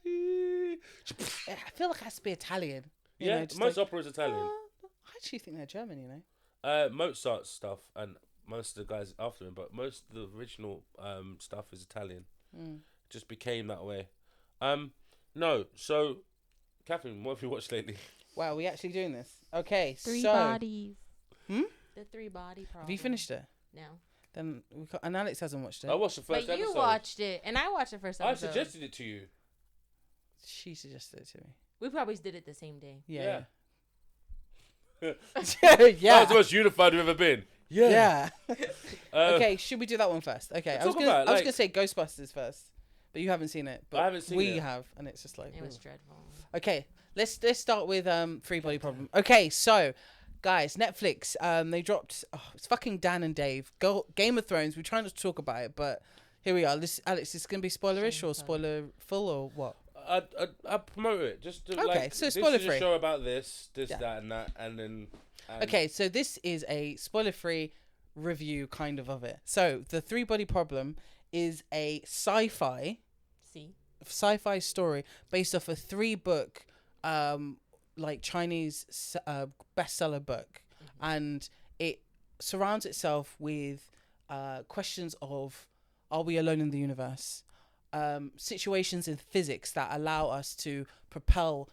feel like it has to be Italian. You Yeah, know, just most like, opera is Italian. I actually think they're German, you know. Mozart stuff and most of the guys after him, but most of the original stuff is Italian. Just became that way. No, so Catherine, what have you watched lately? Wow, we actually doing this? Okay, Three so bodies. Hmm? The 3-body problem. have you finished it? No. Then and Alex hasn't watched it. I watched the first But you episode. watched it, and I watched the first I episode. suggested it to you. She suggested it to me. We probably did it the same day. Yeah. Yeah. Yeah. That was the most unified we've ever been. Yeah. Yeah. Okay, should we do that one first? Okay, I was talk gonna about, like- gonna say Ghostbusters first, but you haven't seen it. But I haven't seen we it. have, and it's just like It was ooh. dreadful. Okay, let's start with 3-body problem. Okay, so guys, Netflix they dropped it's fucking Dan and Dave Game of Thrones. We're trying to talk about it, but here we are. Alex, is gonna be spoilerish or spoiler full or what? I promote it just to Okay, like. so this spoiler is free. a show about this, Yeah. that, and that, and then And Okay, so this is a spoiler-free review kind of it. So the Three Body Problem is a sci-fi story based off a 3-book like Chinese bestseller book, and it surrounds itself with questions of, are we alone in the universe, situations in physics that allow us to propel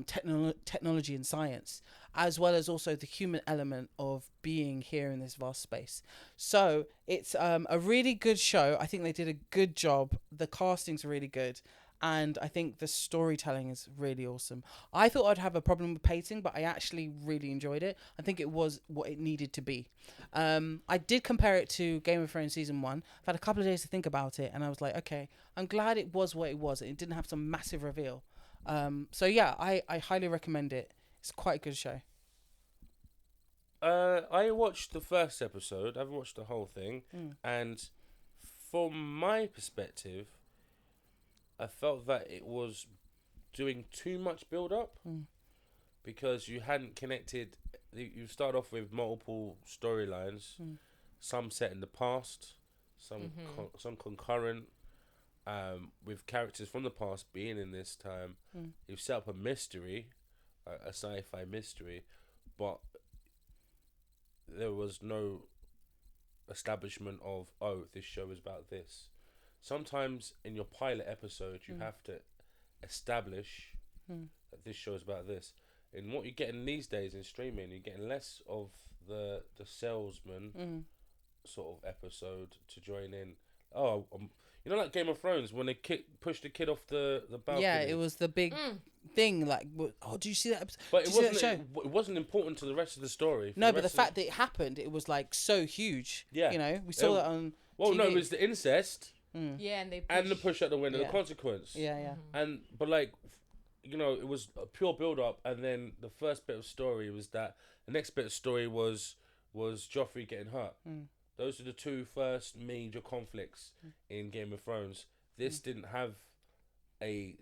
technology and science, as well as also the human element of being here in this vast space. So it's a really good show. I think they did a good job. The casting's really good, and I think the storytelling is really awesome. I thought I'd have a problem with pacing, but I actually really enjoyed it. I think it was what it needed to be. I did compare it to Game of Thrones season 1. I've had a couple of days to think about it, and I was like, okay, I'm glad it was what it was. It didn't have some massive reveal. So yeah, I highly recommend it. It's quite a good show. I watched the first episode. I haven't watched the whole thing, and from my perspective, I felt that it was doing too much build up because you hadn't connected. You start off with multiple storylines, some set in the past, some concurrent, with characters from the past being in this time. You've set up a mystery, a sci-fi mystery, but there was no establishment of, oh, this show is about this. Sometimes in your pilot episode, you have to establish that this show is about this. In what you're getting these days in streaming, you're getting less of the salesman sort of episode to join in. Oh, you know, like Game of Thrones when they pushed the kid off the balcony. Yeah, it was the big thing. Like, oh, do you see that episode? But it wasn't important to the rest of the story. No, but the fact that it happened, it was like so huge. Yeah, you know, we saw that on. Well, TV. no, it was the incest. Yeah, and the push out the window, the consequence. Yeah. But like, you know, it was a pure build up, and then the first bit of story was that the next bit of story was Joffrey getting hurt. Those are the two first major conflicts in Game of Thrones. This didn't have a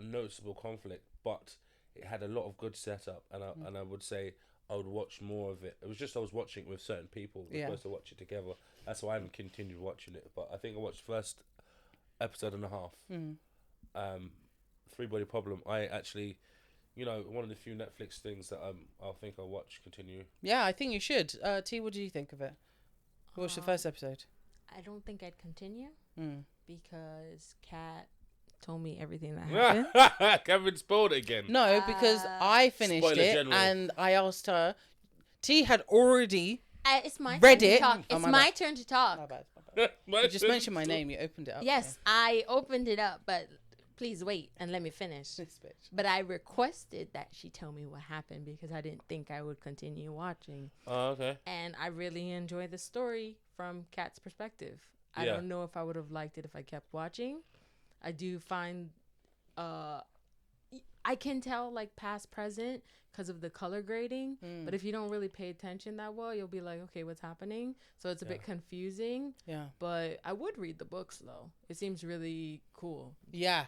noticeable conflict, but it had a lot of good setup, and I would say I would watch more of it. It was just I was watching it with certain people. We're supposed to watch it together. That's why I haven't continued watching it. But I think I watched first episode and a half. Three Body Problem. I actually, you know, one of the few Netflix things that I think I'll watch continue. Yeah, I think you should. T, what do you think of it? Watch the first episode. I don't think I'd continue because Kat told me everything that happened. Kevin spoiled it again. No, because I finished Spoiler it general. and I asked her. T had already It's my read turn it. to talk. Oh, It's my my bad. turn to talk. My bad. You just mentioned my name. You opened it up. Yes, I opened it up, but please wait and let me finish. This bitch. But I requested that she tell me what happened because I didn't think I would continue watching. Oh, okay. And I really enjoy the story from Kat's perspective. I Yeah. don't know if I would have liked it if I kept watching. I do find I can tell like past present because of the color grading, but if you don't really pay attention that well, you'll be like, okay, what's happening? So it's a bit confusing. Yeah. But I would read the books though. It seems really cool. Yeah.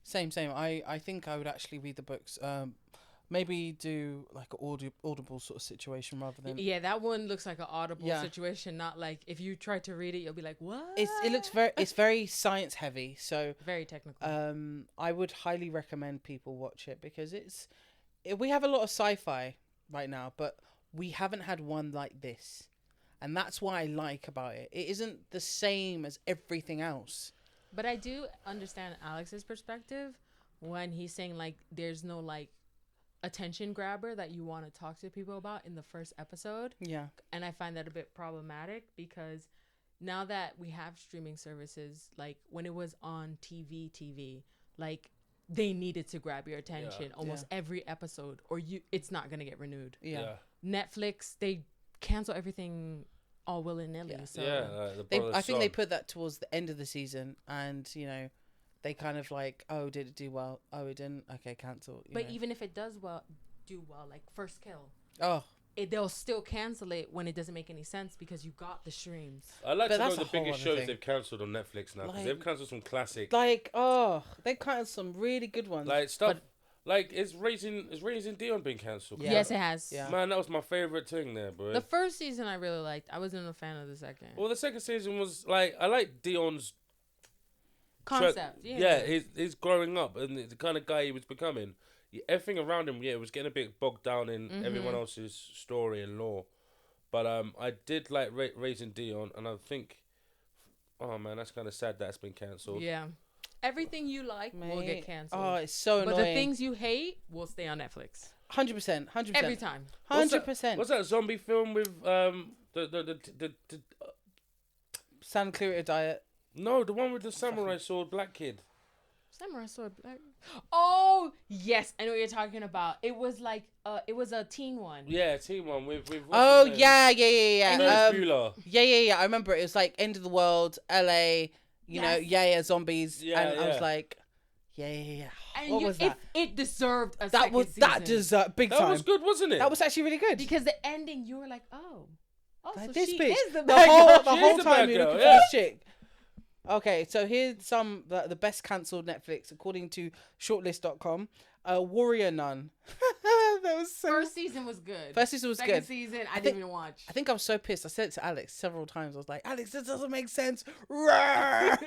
Same. I think I would actually read the books. Maybe do like an audible sort of situation rather than. Yeah, that one looks like an audible Yeah. situation. Not like if you try to read it, you'll be like, what? It's very science heavy. So very technical. I would highly recommend people watch it because we have a lot of sci-fi right now, but we haven't had one like this, and that's what I like about it. It isn't the same as everything else. But I do understand Alex's perspective when he's saying like there's no like attention grabber that you want to talk to people about in the first episode. Yeah. And I find that a bit problematic because now that we have streaming services, like when it was on TV, like they needed to grab your attention almost every episode or it's not going to get renewed. Yeah. Netflix, they cancel everything all willy-nilly. Yeah. So I think they put that towards the end of the season, and you know, they kind of like, oh, did it do well? Oh, it didn't. Okay, cancel. But even if it does do well, like first kill. Oh. They'll still cancel it when it doesn't make any sense because you got the streams. I like But to know that's the a whole biggest other shows thing. they've cancelled on Netflix now because Like- they've cancelled some classic Like, they canceled some really good ones. like stuff. Like, is Raising Dion being cancelled? Yeah. Yes, it has. Yeah. Man, that was my favorite thing there, bro. The first season I really liked. I wasn't a fan of the second. Well, the second season was like, I like Dion's Concept. Yeah. he's growing up and the kind of guy he was becoming. Everything around him, it was getting a bit bogged down in everyone else's story and lore. But I did like Raising Dion, and I think, oh man, that's kind of sad that's been cancelled. Yeah. Everything you like will Mate. get canceled. Oh, it's so but annoying. the things you hate will stay on Netflix 100%. every time. 100%. What's that zombie film with the Santa Clarita Diet. no, the one with the samurai sword black kid. Samurai Sword Black. Oh yes, I know what you're talking about. It was like it was a teen one. Yeah, team one with what's Oh his name? yeah. Ferris Bueller. Yeah. I remember it was like end of the world, LA. You know, Yes. zombies. Yeah, and I was yeah. like, yeah. And What was that? It deserved a That second was season. that deserved big That time. was good, wasn't it? That was actually really good. Because the ending, you were like, oh, Like, so this she bitch. is the the bad whole girl. the She whole is the time bad you're girl, looking yeah. for this chick. Okay, so here's some the best cancelled Netflix according to shortlist.com. Warrior Nun. That was so. First season was good. First season was Second good. season, I think- didn't even watch. I think I was so pissed. I said it to Alex several times. I was like, Alex, this doesn't make sense. Rawr.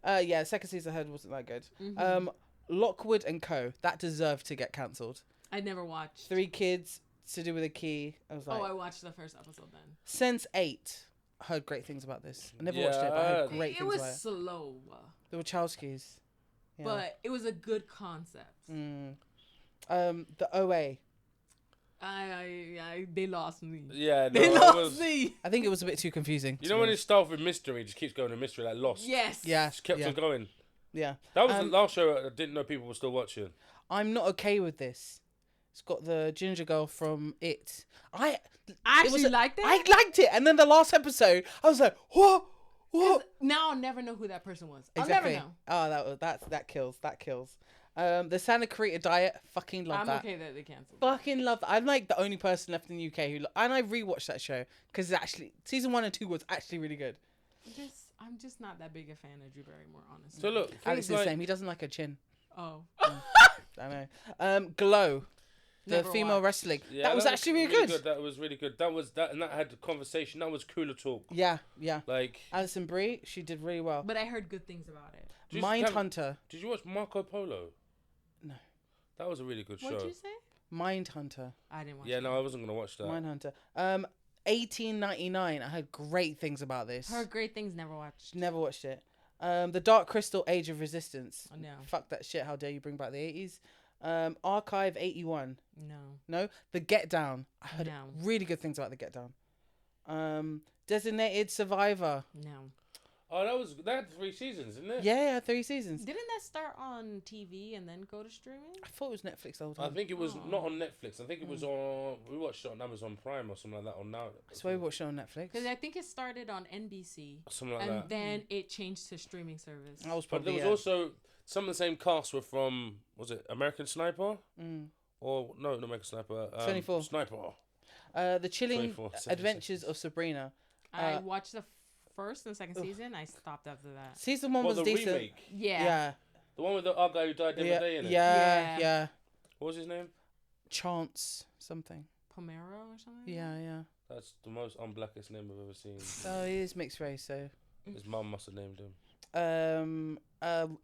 Yeah, second season I heard wasn't that good. Lockwood and Co. That deserved to get cancelled. I never watched. 3 kids to do with a key. I was like, I watched the first episode then. Sense 8. I heard great things about this. I never Yeah, watched it, but I heard I- great It things was about it. slow, The Wachowskis. Yeah. but it was a good concept. The OA. They lost me. Yeah, no, They it lost was. me. I think it was a bit too confusing. You to know be when it honest. starts with mystery, it just keeps going to mystery like Lost. Yes. Yeah, Just kept yeah, on going. yeah. That was the last show I didn't know people were still watching. I'm not okay with this. It's got the ginger girl from It. I it actually was liked it. I liked it, and then the last episode, I was like, what? 'Cause now I'll never know who that person was. Exactly. I'll never know. Oh, that kills. That kills. The Santa Clarita Diet, fucking love I'm that. okay that they canceled. Fucking love that. I'm like the only person left in the UK who, and I rewatched that show because actually season 1 and 2 was actually really good. I'm just not that big a fan of Drew Barrymore, honestly. So look, Alex things is the like, same. He doesn't like her chin. Oh. I know. Glow, the Never female watched. wrestling. yeah, that was actually really good. That was really good. That was that, and that had the conversation. That was cooler talk. Yeah. Like, Alison Brie, she did really well. But I heard good things about it. just Mindhunter. Did you watch Marco Polo? No. That was a really good show. What'd you say? Mindhunter. I didn't watch Yeah, it. no, I wasn't gonna watch that. Mindhunter. 1899. I heard great things about this. Heard great things, never watched. Never watched it. The Dark Crystal: Age of Resistance. Oh, no. Fuck that shit. How dare you bring back the 80s? Archive 81. No. No. The Get Down. I heard No. really good things about the Get Down. Designated Survivor. No. Oh, that had 3 seasons, isn't it? Yeah, 3 seasons. Didn't that start on TV and then go to streaming? I thought it was Netflix the whole I time. think it was not on Netflix. I think it was on. We watched it on Amazon Prime or something like that. On now. That's why we watched it on Netflix. Because I think it started on NBC. Something like and that. then it changed to streaming service. I was But there probably was also some of the same cast were from, was it American Sniper? Mm. Or no, not American Sniper. 24. Sniper. The Chilling 24, Adventures of Sabrina. I watched the first and second season. I stopped after that. Season 1 What, was the decent. remake? Yeah. The one with the other guy who died the Yeah, other day in it? yeah, Yeah. What was his name? Chance something. Pomero or something? Yeah. That's the most unblackest name I've ever seen. Oh, he is mixed race, so. His mum must have named him.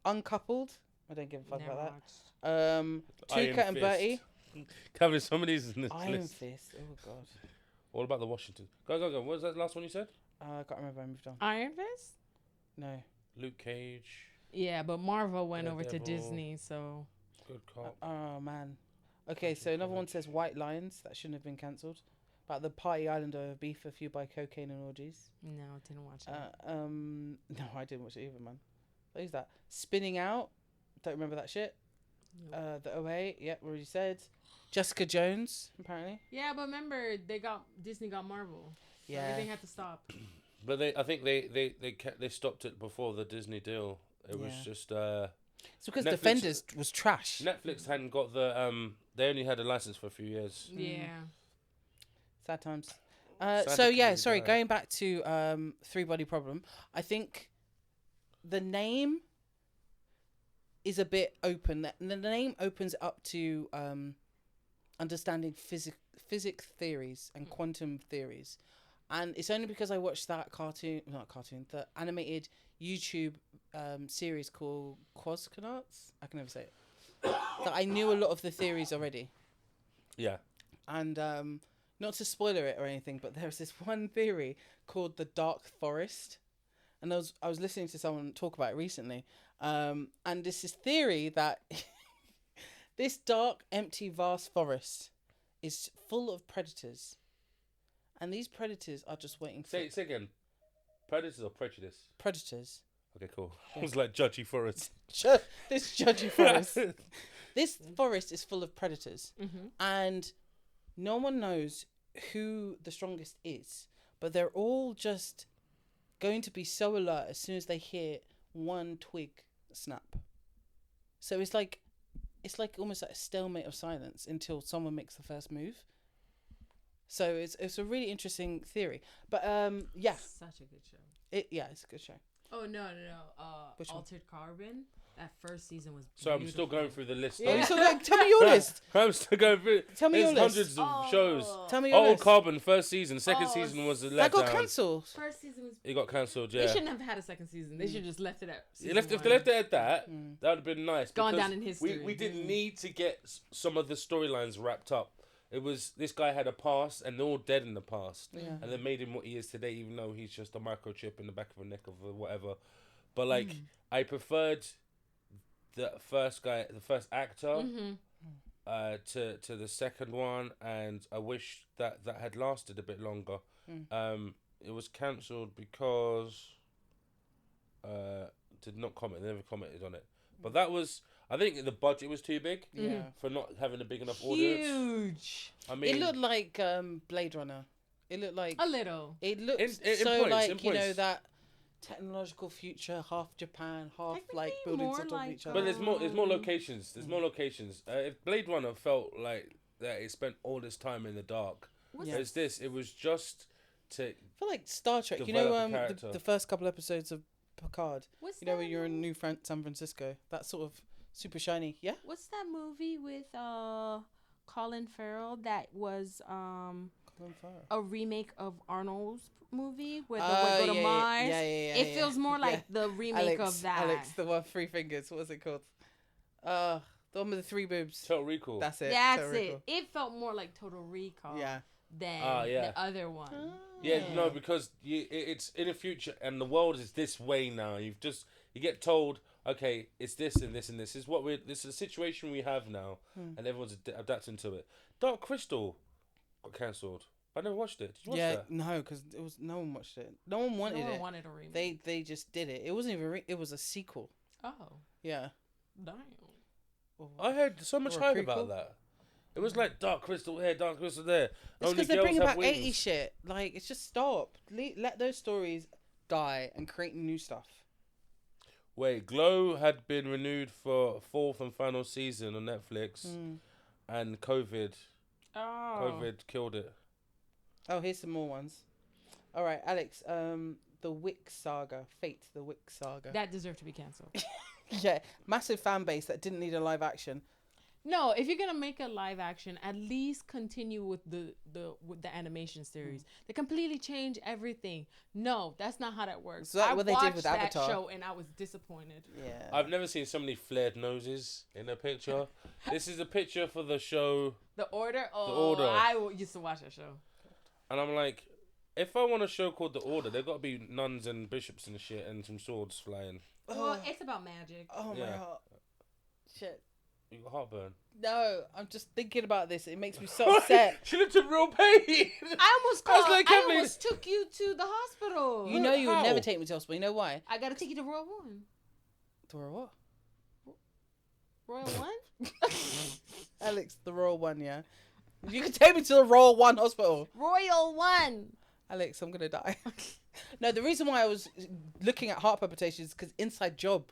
Uncoupled. I don't give a fuck Never about watched. that. Iron Tuca and Fist. Bertie. Covering some of these in this Iron list. Fist. Oh god. All about the Washington. Go. What was that last one you said? I can't remember. I moved on. Iron Fist? No. Luke Cage. Yeah, but Marvel went over to Daredevil. Disney, so. Good cop. Oh man. Okay, so another one says White Lines. That shouldn't have been cancelled. About the Party Islander beef fueled by cocaine and orgies. No, didn't watch it. No, I didn't watch it either, man. What is that? Spinning Out. Don't remember that shit. Nope. The OA. Yep, already said. Jessica Jones, apparently. Yeah, but remember, Disney got Marvel. So Yeah. everything had to stop. But I think they stopped it before the Disney deal. It was Yeah. just It's because Netflix- Defenders was trash. Netflix hadn't got the they only had a license for a few years. Yeah. Sad times. Sad So yeah, because sorry. died. Going back to Three Body Problem, I think the name is a bit open. The name opens up to understanding physics theories and quantum theories. And it's only because I watched that the animated YouTube series called Quasconauts. I can never say it. That I knew a lot of the theories already. Yeah. And not to spoiler it or anything, but there's this one theory called the Dark Forest. And I was listening to someone talk about it recently. And this is theory that this dark, empty, vast forest is full of predators. And these predators are just waiting for... Say again. Predators or prejudice? Predators. Okay, cool. Yeah. It was like judgy forest. This judgy forest. This forest is full of predators. Mm-hmm. And no one knows who the strongest is. But they're all just going to be so alert as soon as they hear one twig snap. So it's like almost like a stalemate of silence until someone makes the first move. So it's a really interesting theory. But yeah. Such a good show. It's a good show. Oh no. Which one? Altered Carbon. That first season was So I'm still going through the list. Yeah, tell me your list. I'm still going through. Tell me your There's list. hundreds of shows. Tell me your Old list. Carbon, first season. Second season was a letdown. That got cancelled. First season was. It got cancelled, They yeah. shouldn't have had a second season. They should have just left it at. If they left it at that, Mm. that would have been nice. Gone because down in history. We didn't need to get some of the storylines wrapped up. It was, this guy had a past, and they're all dead in the past. Yeah. And they made him what he is today, even though he's just a microchip in the back of a neck of whatever. But, like, I preferred the first actor to the second one, and I wish that had lasted a bit longer. It was cancelled because did not comment. They never commented on it. But that was, I think the budget was too big for not having a big enough audience. Huge. I mean, It looked like Blade Runner. It looked like A little. it looked In so points, like in you know points. that technological future, half Japan, half like Technically buildings more on top of like, each other. but there's more locations. There's more locations. If Blade Runner felt like that, it spent all this time in the dark. What's Yeah. Whereas this, it was just to I feel like Star Trek. You Develop a know, character. the first couple episodes of Picard. What's You know, that where you're in movie? San Francisco. That sort of super shiny. Yeah. What's that movie with Colin Farrell that was Colin Farrell. a remake of Arnold's movie where the Oh, Way Go to yeah, Mars? yeah, yeah, It yeah. feels more like the remake of that. Alex, the one three fingers. What was it called? The one with the three boobs. Total Recall. That's it. That's Total Recall. it. It felt more like Total Recall Yeah. than yeah. the other one. Yeah, no, because it's in the future, and the world is this way now. You get told, okay, it's this and this and this. This is a situation we have now, and everyone's adapting to it. Dark Crystal got cancelled. I never watched it. Did you watch that? No, because no one watched it. No one wanted No one it. wanted a remake. They just did it. It wasn't even. It was a sequel. Oh, Yeah. damn. I heard so much Or a hype prequel? about that. It was like Dark Crystal here, Dark Crystal there. It's Only because they're girls bringing have back 80s wings. shit. Like, it's just stop. Let those stories die and create new stuff. Wait, Glow had been renewed for a fourth and final season on Netflix, and COVID killed it. Oh, here's some more ones. All right, Alex. The Wick Saga, Fate, the Wick Saga. That deserved to be cancelled. Yeah, massive fan base that didn't need a live action. No, if you're gonna make a live action, at least continue with the animation series. They completely change everything. No, that's not how that works. So that's I what they did watched with that Avatar. show and I was disappointed. Yeah. I've never seen so many flared noses in a picture. This is a picture for the show, The Order. Oh, Order. used to watch that show. and I'm like, if I want a show called The Order, there got to be nuns and bishops and shit and some swords flying. Well, it's about magic. Oh my Yeah. heart. Shit. You got heartburn. No, I'm just thinking about this. It makes me so upset. She looked in real pain. I like, Kathleen- almost took you to the hospital. You know you would How? never take me to hospital. You know why? I gotta take you to Royal One. The Royal what? Royal One? Alex, the Royal One, yeah. You can take me to the Royal One hospital. Royal One. Alex, I'm gonna die. No, the reason why I was looking at heart palpitations is because Inside Job.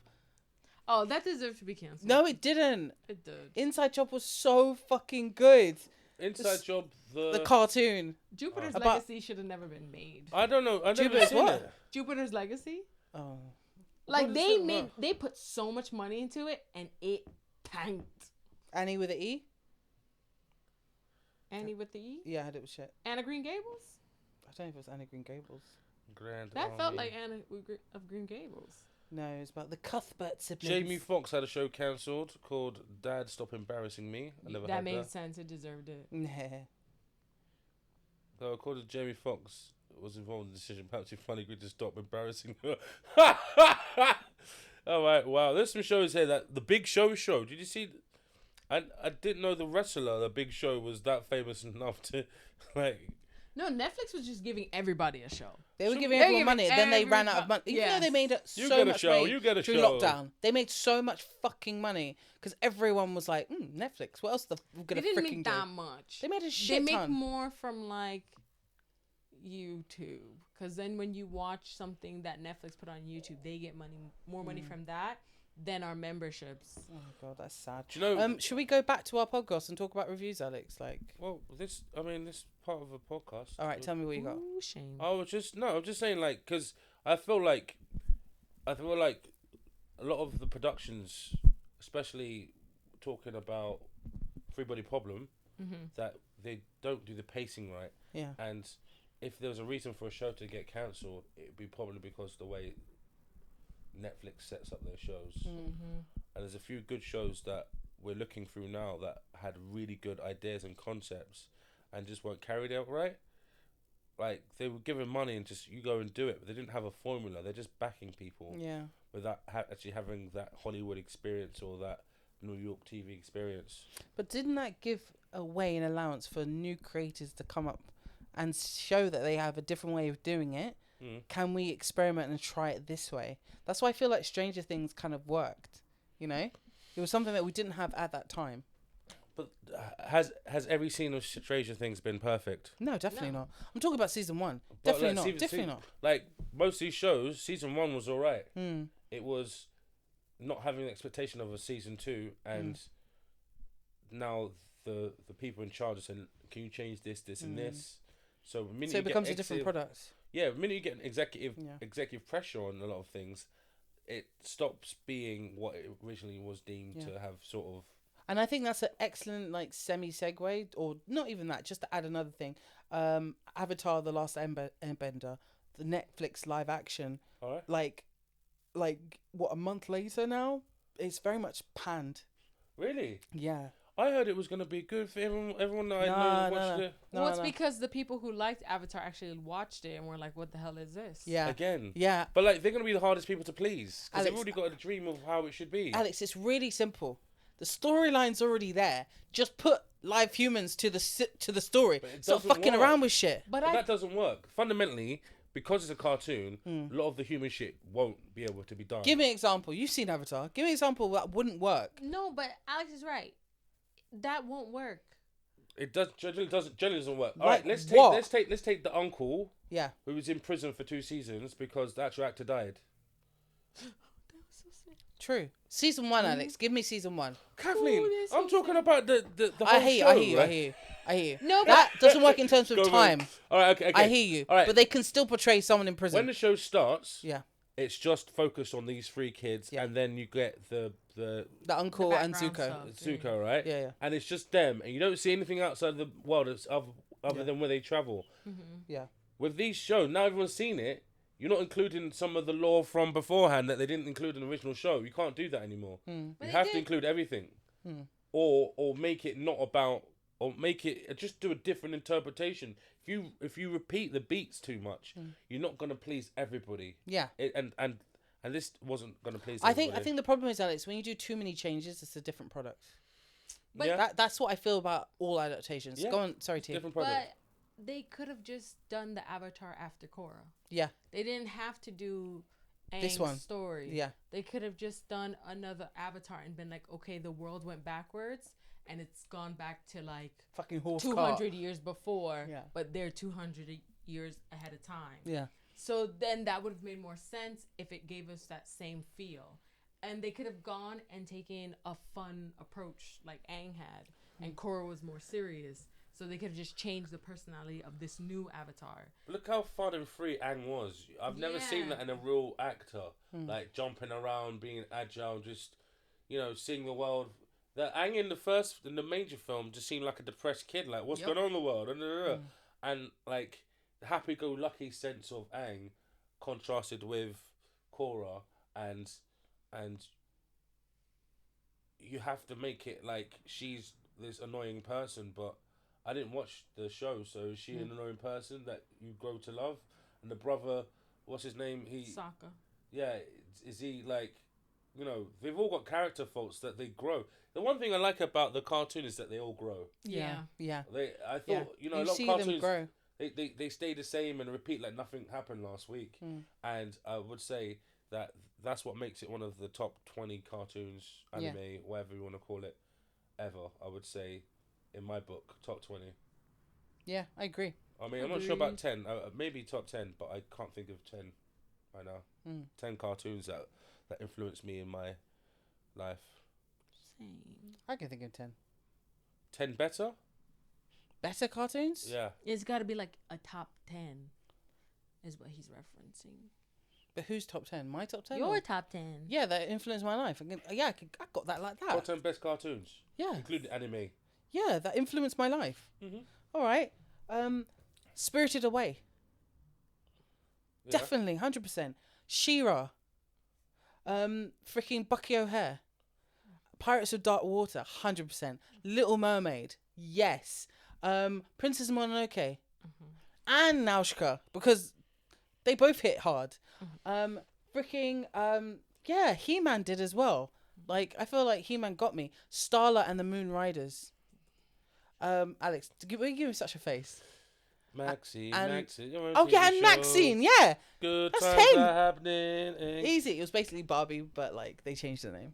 Oh, that deserved to be canceled. No, it didn't. It did. Inside Job was so fucking good. Inside Job, The cartoon. Jupiter's About- Legacy should have never been made. I don't know. I've never Jupiter's seen what? it. Jupiter's Legacy? Oh. Like What they is it made, about? they put so much money into it, and it tanked. Annie with an E? Annie with the E, Yeah, I had it was shit. Anna Green Gables. I don't know if it was Annie Green Gables. Grand That felt Army. like Anna of Green Gables. No, it was about the Cuthbert siblings. Jamie Foxx had a show cancelled called Dad Stop Embarrassing Me. I never That had made that. sense. It deserved it. Nah. So according to Jamie Foxx was involved in the decision. Perhaps it's funny good to stop embarrassing her. All right, wow. There's some shows here that the Big Show. Did you see? I didn't know the wrestler, the Big Show, was that famous enough to like. No, Netflix was just giving everybody a show. They were So- giving They were everyone money, giving then they ran out of money. Even though they yes. made You so get a much show, money you get a during show. lockdown. They made so much fucking money because everyone was like, Netflix, what else we're They gonna didn't freaking make do? that much. They made a They shit make ton. more from like YouTube, because then when you watch something that Netflix put on YouTube, they get more money from that than our memberships. Oh god, that's sad. Do you know? Should we go back to our podcast and talk about reviews, Alex? Like, Well, this part of a podcast. all right, tell me what you got. Ooh, shame. I'm just saying, like, because I feel like a lot of the productions, especially talking about Body Problem, that they don't do the pacing right. Yeah. And if there was a reason for a show to get cancelled, it'd be probably because the way Netflix sets up their shows. And there's a few good shows that we're looking through now that had really good ideas and concepts and just weren't carried out right. Like, they were given money and just, you go and do it, but they didn't have a formula. They're just backing people Yeah. without actually having that Hollywood experience or that New York TV experience. But didn't that give away an allowance for new creators to come up and show that they have a different way of doing it? Can we experiment and try it this way? That's why I feel like Stranger Things kind of worked. You know, it was something that we didn't have at that time. But has every scene of Stranger Things been perfect? No, definitely No. not. I'm talking about season one. But, Definitely like, not. Definitely not. Like, most of these shows, season 1 was alright. Mm. It was not having the expectation of a season 2, and now the people in charge are saying, can you change this, and this? So the minute So you it get becomes a different product. Yeah, the minute you get an executive Yeah. pressure on a lot of things, it stops being what it originally was deemed to have sort of. And I think that's an excellent like semi segue, or not even that. Just to add another thing, Avatar: The Last Airbender, the Netflix live action. All right. Like what, a month later now, it's very much panned. Really? Yeah. I heard it was going to be good for everyone that I know watched it. Well, it's because the people who liked Avatar actually watched it and were like, what the hell is this? Yeah. Again. Yeah. But like, they're going to be the hardest people to please because they've Alex, already got a dream of how it should be. Alex, it's really simple. The storyline's already there. Just put live humans to the story. it Stop doesn't fucking work. around with shit. But But that doesn't work. Fundamentally, because it's a cartoon, a lot of the human shit won't be able to be done. Give me an example. You've seen Avatar. Give me an example that wouldn't work. No, but Alex is right. That won't work. It does. Generally doesn't work. All Like right, let's what? take the uncle Yeah. who was in prison for 2 seasons because the actual actor died. True. Season 1, Alex. Give me season 1. Kathleen, that's I'm so talking about the whole I hear you. show. I hear you. right? I hear you. I hear you. No, but That doesn't work in terms of Go on. time. All right, okay. I hear you. All right. But they can still portray someone in prison. When the show starts, Yeah. it's just focused on these 3 kids, Yeah. and then you get the The uncle The and background Zuko. stuff. Zuko, right? Yeah, yeah. And it's just them, and you don't see anything outside the world other than where they travel. Yeah. With these shows, now everyone's seen it. You're not including some of the lore from beforehand that they didn't include in the original show. You can't do that anymore. But You they have to did. include everything, or make it not about, or make it just do a different interpretation. If you repeat the beats too much, you're not gonna please everybody. Yeah. And this wasn't gonna please. I everybody. think the problem is, Alex, when you do too many changes, it's a different product. But yeah, That's what I feel about all adaptations. Yeah. Go on. Sorry, T. different product. But they could have just done the Avatar after Korra. Yeah. They didn't have to do This Aang's one. story. Yeah. They could have just done another Avatar and been like, okay, the world went backwards and it's gone back to like Fucking horse 200 years before, Yeah. but they're 200 years ahead of time. Yeah. So then that would have made more sense if it gave us that same feel. And they could have gone and taken a fun approach like Aang had, and Korra was more serious. So they could have just changed the personality of this new avatar. Look how fun and free Aang was. I've never seen Yeah. that in a real actor. Like jumping around, being agile, just, seeing the world. The Aang in the major film just seemed like a depressed kid. Like, what's Yep. going on in the world? And like the happy-go-lucky sense of Aang contrasted with Korra, and you have to make it like she's this annoying person, but I didn't watch the show, so is she an annoying person that you grow to love? And the brother, what's his name? Sokka. Yeah, is he like, they've all got character faults that they grow. The one thing I like about the cartoon is that they all grow. Yeah. I thought, a You lot of see them cartoons, grow. they stay the same and repeat like nothing happened last week. And I would say that that's what makes it one of the top 20 cartoons, anime, whatever you want to call it, ever. I would say, in my book, top 20. Yeah, I agree. I mean, I'm not sure about 10. Maybe top 10, but I can't think of 10 right now. 10 cartoons that influenced me in my life. Same. I can think of 10. 10 better? Better cartoons? Yeah. It's got to be like a top 10 is what he's referencing. But who's top 10? My top 10? Your top 10. Yeah, that influenced my life. I got that like that. Top 10 best cartoons. Yeah. Including anime. Yeah, that influenced my life. All right. Spirited Away. Yeah. Definitely, 100%. She-Ra. Freaking Bucky O'Hare. Pirates of Dark Water, 100%. Little Mermaid, yes. Princess Mononoke. And Nausicaa, because they both hit hard. He-Man did as well. Like, I feel like He-Man got me. Starla and the Moon Riders. Alex, why you give me such a face? Maxine. And Maxine, yeah. Good That's times him. are happening. Easy. It was basically Barbie, but like they changed the name.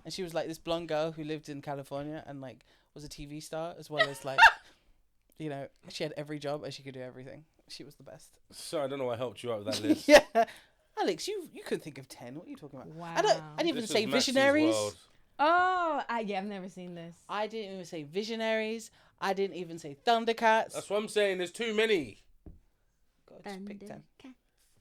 And she was like this blonde girl who lived in California and like was a TV star as well as like, she had every job and she could do everything. She was the best. So I don't know what helped you out with that list. Yeah. Alex, you couldn't think of 10. What are you talking about? Wow. I didn't even This say was Maxine's Visionaries. world. Oh, I've never seen this. I didn't even say Visionaries. I didn't even say Thundercats. That's what I'm saying. There's too many. God, just pick 10.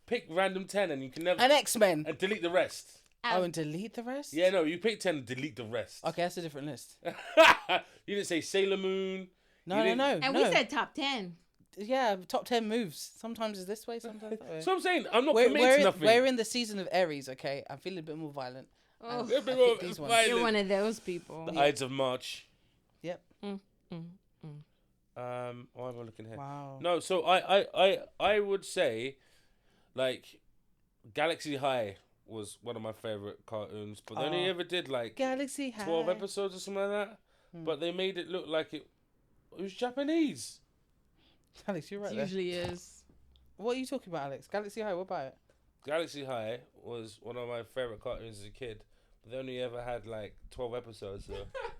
Pick random 10 and you can never... And X-Men. And delete the rest. Oh, and delete the rest? Yeah, no, you pick 10 and delete the rest. Okay, that's a different list. You didn't say Sailor Moon. No. And we said top 10. Yeah, top 10 moves. Sometimes it's this way, sometimes that way. So I'm saying, I'm not committing to nothing. We're in the season of Aries, okay? I'm feeling a bit more violent. Oh, A bit I more picked these ones. violent. you're one of those people. The Ides of March. Yep. Why am I looking here? Wow. No, so I would say, like, Galaxy High was one of my favorite cartoons, but they only ever did like Galaxy High. 12 episodes or something like that. But they made it look like it was Japanese. Alex, you're right It there. usually is. What are you talking about, Alex? Galaxy High, what about it? Galaxy High was one of my favorite cartoons as a kid, but they only ever had like 12 episodes. So.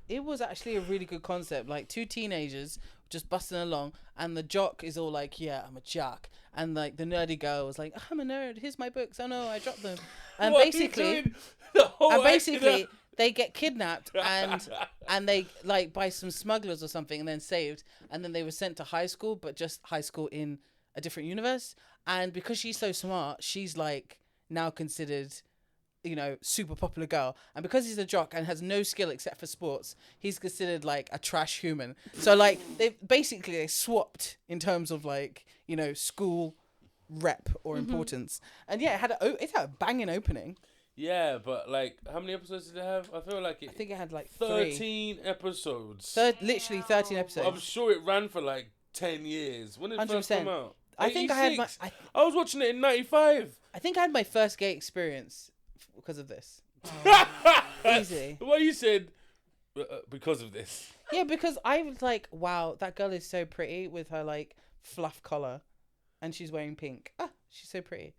It was actually a really good concept. Like two teenagers just busting along, and the jock is all like, "Yeah, I'm a jock," and like the nerdy girl was like, "I'm a nerd. Here's my books. Oh no, I dropped them." And What are you basically, doing? The whole acting- they get kidnapped and they like by some smugglers or something and then saved, and then they were sent to high school, but just high school in a different universe. And because she's so smart, she's like now considered, super popular girl. And because he's a jock and has no skill except for sports, he's considered like a trash human. So like they swapped in terms of like, school rep or importance. And yeah, it had a banging opening. Yeah, but like, how many episodes did it have? I feel like I think it had like 13 episodes. literally 13 episodes. I'm sure it ran for like 10 years. When did it first 100%. come out? I think I had 86? I was watching it in 95. I think I had my first gay experience because of this. Easy. What you said because of this. Yeah, because I was like, wow, that girl is so pretty with her like fluff collar, and she's wearing pink. Ah, she's so pretty.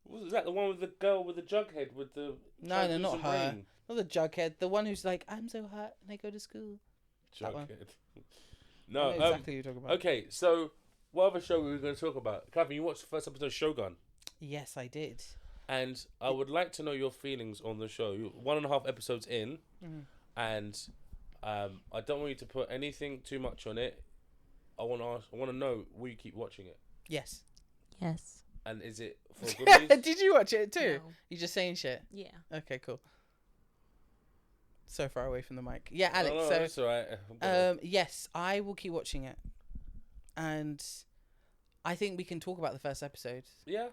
Was that the one with the girl with the jug head with the No, not translucent her. ring? Not the jughead. The one who's like, I'm so hot and I go to school. That one. Jughead. I No, know exactly who you're talking about. okay, so what other show were we going to talk about? Catherine, you watched the first episode of Shogun, Yes, I did. and I would like to know your feelings on the show. You're 1.5 episodes in, and I don't want you to put anything too much on it. I want to ask. I want to know. Will you keep watching it? Yes. Yes. And is it for good reason? Did you watch it too? No. You just saying shit. Yeah. Okay, cool. So far away from the mic. Yeah, Alex. No, so that's all right. yes, I will keep watching it, and I think we can talk about the first episode. Yeah,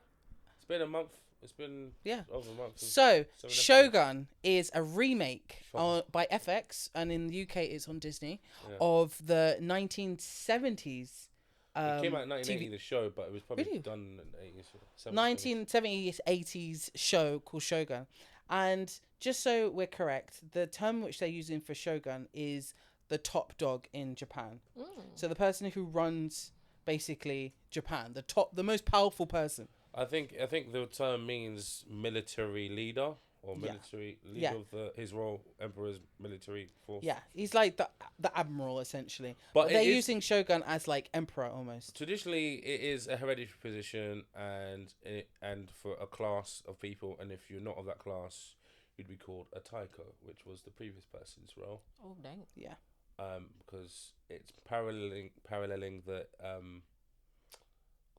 it's been a month. It's been Yeah. over a month. So 7 Shogun is a remake Shogun. by FX, and in the UK it's on Disney, Yeah. of the 1970s. It came out in 1980, TV the show, but it was probably Really? done in the 80s. 70s. 1970s, 80s show called Shogun. And just so we're correct, the term which they're using for Shogun is the top dog in Japan. So the person who runs basically Japan, the most powerful person. I think the term means military leader or Yeah. military leader Yeah. of his royal emperor's military force. Yeah, he's like the admiral essentially. But But it they're is- using Shogun as like emperor almost. Traditionally, it is a hereditary position, and for a class of people, and if you're not of that class, you'd be called a taiko, which was the previous person's role. Oh dang. Yeah. Because it's paralleling the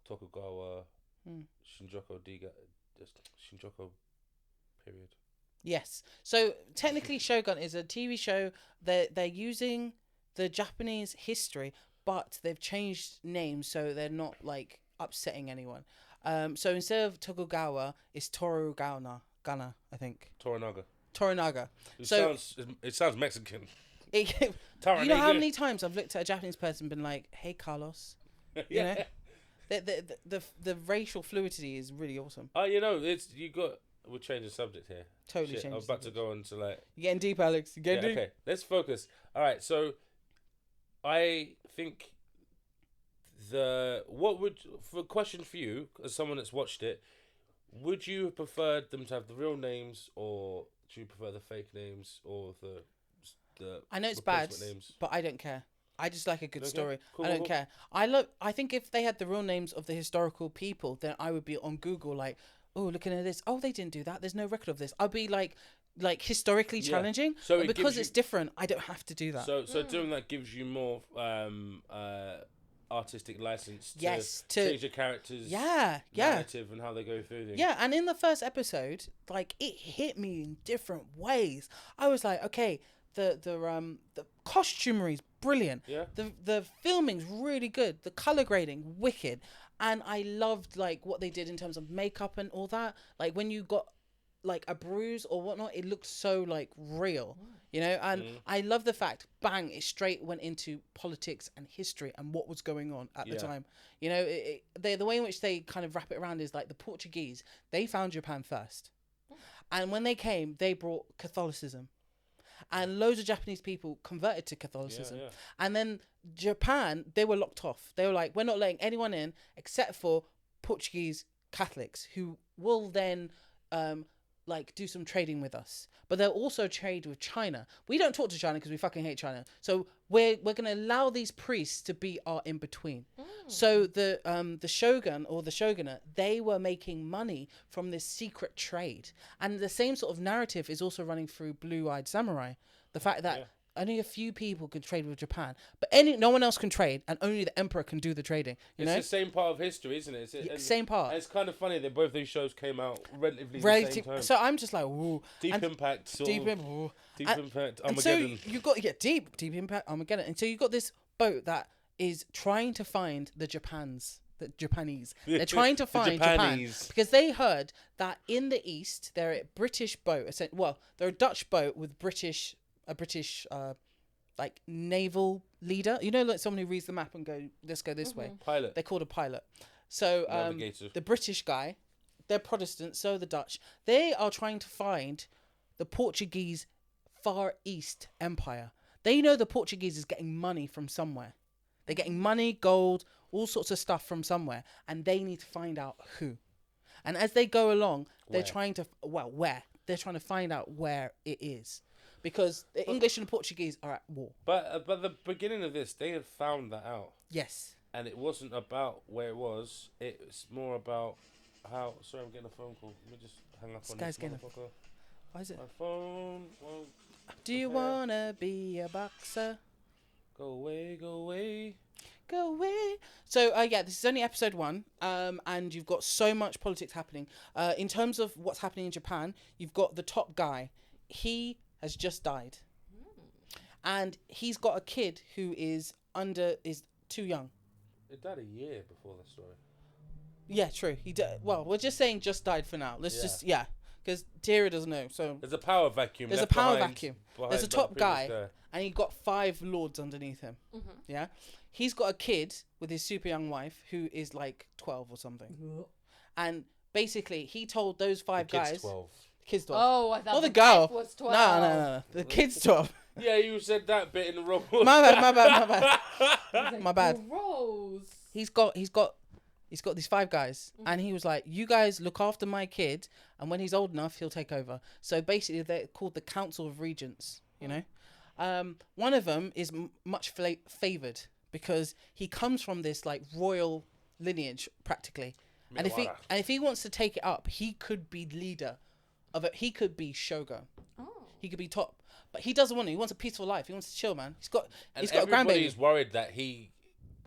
Tokugawa Shinjuku period. Yes. So technically, Shogun is a TV show. They're using the Japanese history, but they've changed names so they're not like upsetting anyone. So instead of Tokugawa, it's Torugana, I think. Toranaga. So It sounds Mexican. you know how many times I've looked at a Japanese person and been like, "Hey, Carlos." You know? The racial fluidity is really awesome. Oh, we're changing subject here. Totally Shit, changing I was about to subject. go into like. You're getting deep, Alex. You're getting deep. Okay, let's focus. All right, so I think for a question for you, as someone that's watched it, would you have preferred them to have the real names, or do you prefer the fake names, or the I know it's bad, replacement names? but I don't care. I just like a good Okay, story. cool, I don't cool. care. I think if they had the real names of the historical people, then I would be on Google like, oh, looking at this. Oh, they didn't do that. There's no record of this. I'd be like historically Yeah. challenging. So But it because gives it's you- different, I don't have to do that. So doing that gives you more artistic license to Yes, change the characters' yeah. narrative and how they go through things. Yeah, and in the first episode, like it hit me in different ways. I was like, okay, the costumery is brilliant. Yeah. The filming's really good. The color grading, wicked. And I loved like what they did in terms of makeup and all that. Like when you got like a bruise or whatnot, it looked so like real, you know. And I love the fact, bang, it straight went into politics and history and what was going on at the Yeah. time. You know, the way in which they kind of wrap it around is like the Portuguese. They found Japan first, and when they came, they brought Catholicism, and loads of Japanese people converted to Catholicism. Yeah. And then Japan, they were locked off. They were like, we're not letting anyone in except for Portuguese Catholics, who will then like do some trading with us. But they'll also trade with China. We don't talk to China because we fucking hate China. So we're gonna allow these priests to be our in between. So the shogun or the shogunate, they were making money from this secret trade. And the same sort of narrative is also running through Blue-Eyed Samurai. The fact that only a few people could trade with Japan, but no one else can trade, and only the emperor can do the trading. You know, It's the same part of history, isn't it? same part. And it's kind of funny that both these shows came out relatively the Relative. same time. So I'm just like, whoa. Deep And Impact, Deep Deep and- Impact, And so Armageddon. you got deep impact Armageddon, and so you got this boat that is trying to find the Japanese. They're trying to find Japan Japanese. because they heard that in the east they're a British boat. Well, they're a Dutch boat with a British like naval leader. You know, like someone who reads the map and go, let's go this way. Pilot. They're called a pilot. So Navigator. the British guy, they're Protestant, so the Dutch. They are trying to find the Portuguese Far East Empire. They know the Portuguese is getting money from somewhere. They're getting money, gold, all sorts of stuff from somewhere, and they need to find out who. And as they go along, they're trying to where? They're trying to find out where it is. Because the English and the Portuguese are at war. But the beginning of this, they had found that out. Yes. And it wasn't about where it was. It's more about how... Sorry, I'm getting a phone call. Let me just hang up on guy's this getting motherfucker. Why is it? My phone won't Do you wanna be a boxer? go away, go away. away. So yeah, this is only episode 1, and you've got so much politics happening. In terms of what's happening in Japan, you've got the top guy. He has just died, and he's got a kid who is too young. It died a year before the story. Yeah, true. Well, we're just saying just died for now. Let's because Tira doesn't know. So there's a power vacuum. There's a power vacuum. There's a top guy, and he got 5 lords underneath him. Mm-hmm. Yeah, he's got a kid with his super young wife who is like 12 or something, and basically he told those 5 guys. 12. Kid's 12. Oh, I thought the girl was 12. No. The kid's 12. Yeah, you said that bit in the wrong. My bad. My bad. Gross. He's got these 5 guys, and he was like, you guys look after my kid, and when he's old enough, he'll take over. So basically, they're called the Council of Regents, you know. One of them is much favoured because he comes from this like royal lineage practically, and if he wants to take it up, he could be leader of it. He could be shogun. He could be top, but he doesn't want it. He wants a peaceful life. He wants to chill, man. He's got a grandbaby. Everybody's worried that he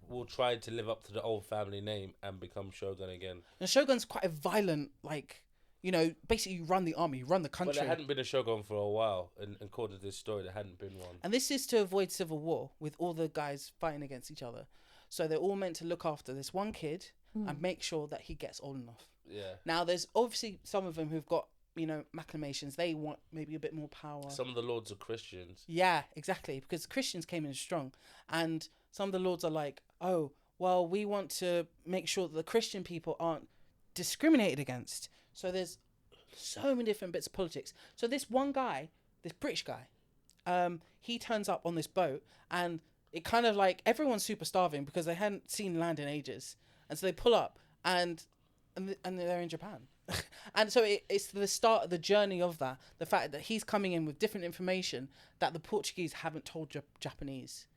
will try to live up to the old family name and become shogun again. And Shogun's quite a violent, like, you know, basically you run the army, you run the country. But there hadn't been a shogun for a while, and according to this story, there hadn't been one. And this is to avoid civil war with all the guys fighting against each other. So they're all meant to look after this one kid and make sure that he gets old enough. Yeah. Now, there's obviously some of them who've got, you know, maclamations. They want maybe a bit more power. Some of the lords are Christians. Yeah, exactly. Because Christians came in strong. And some of the lords are like, oh, well, we want to make sure that the Christian people aren't discriminated against. So there's so many different bits of politics. So this one guy, this British guy, he turns up on this boat, and it kind of like everyone's super starving because they hadn't seen land in ages. And so they pull up and they're in Japan. And so it's the start of the journey of that. The fact that he's coming in with different information that the Portuguese haven't told Japanese.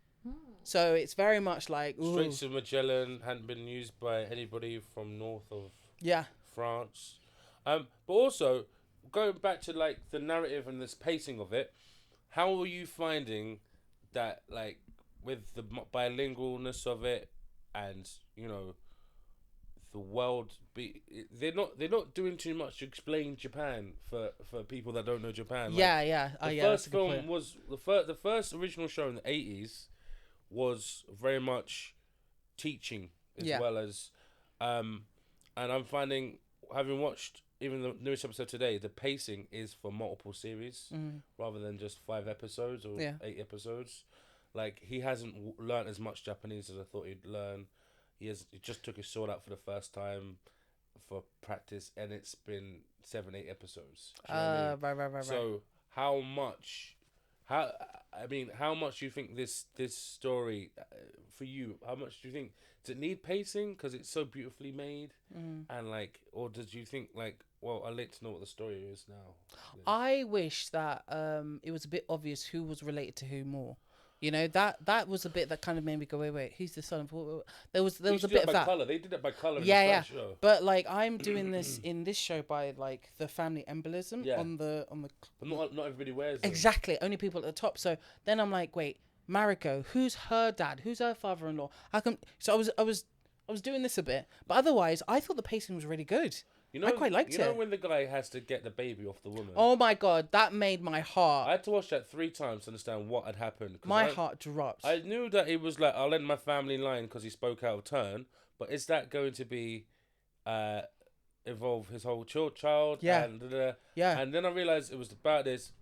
So it's very much like Straits of Magellan hadn't been used by anybody from north of France. But also, going back to like the narrative and this pacing of it, how are you finding that, like, with the bilingualness of it, and you know, the world they're not doing too much to explain Japan for people that don't know Japan. The first film was the first original show in the 80s was very much teaching as well as and I'm finding, having watched even the newest episode today, the pacing is for multiple series rather than just 5 episodes or 8 episodes. Like, he hasn't learned as much Japanese as I thought he'd learn. He just took his sword out for the first time for practice, and it's been 7-8 episodes. Do you know what I mean? Right. So how much do you think this story for you? How much do you think, does it need pacing because it's so beautifully made, and like, or does you think like, well, I'd like to know what the story is now? I wish that it was a bit obvious who was related to who more. You know, that was a bit that kind of made me go, wait, he's the son of... There was a bit of that. Color. They did it by colour in the first show. But, like, I'm doing this in this show by, like, the family embolism on the... But not everybody wears them. Exactly. Only people at the top. So then I'm like, wait, Mariko, who's her dad? Who's her father-in-law? How come... So I was doing this a bit. But otherwise, I thought the pacing was really good. You know, I quite liked it. You know when the guy has to get the baby off the woman? Oh my God, that made my heart... I had to watch that 3 times to understand what had happened. My heart dropped. I knew that he was like, I'll end my family line because he spoke out of turn. But is that going to be... involve his whole child? Yeah. And then I realised it was about this.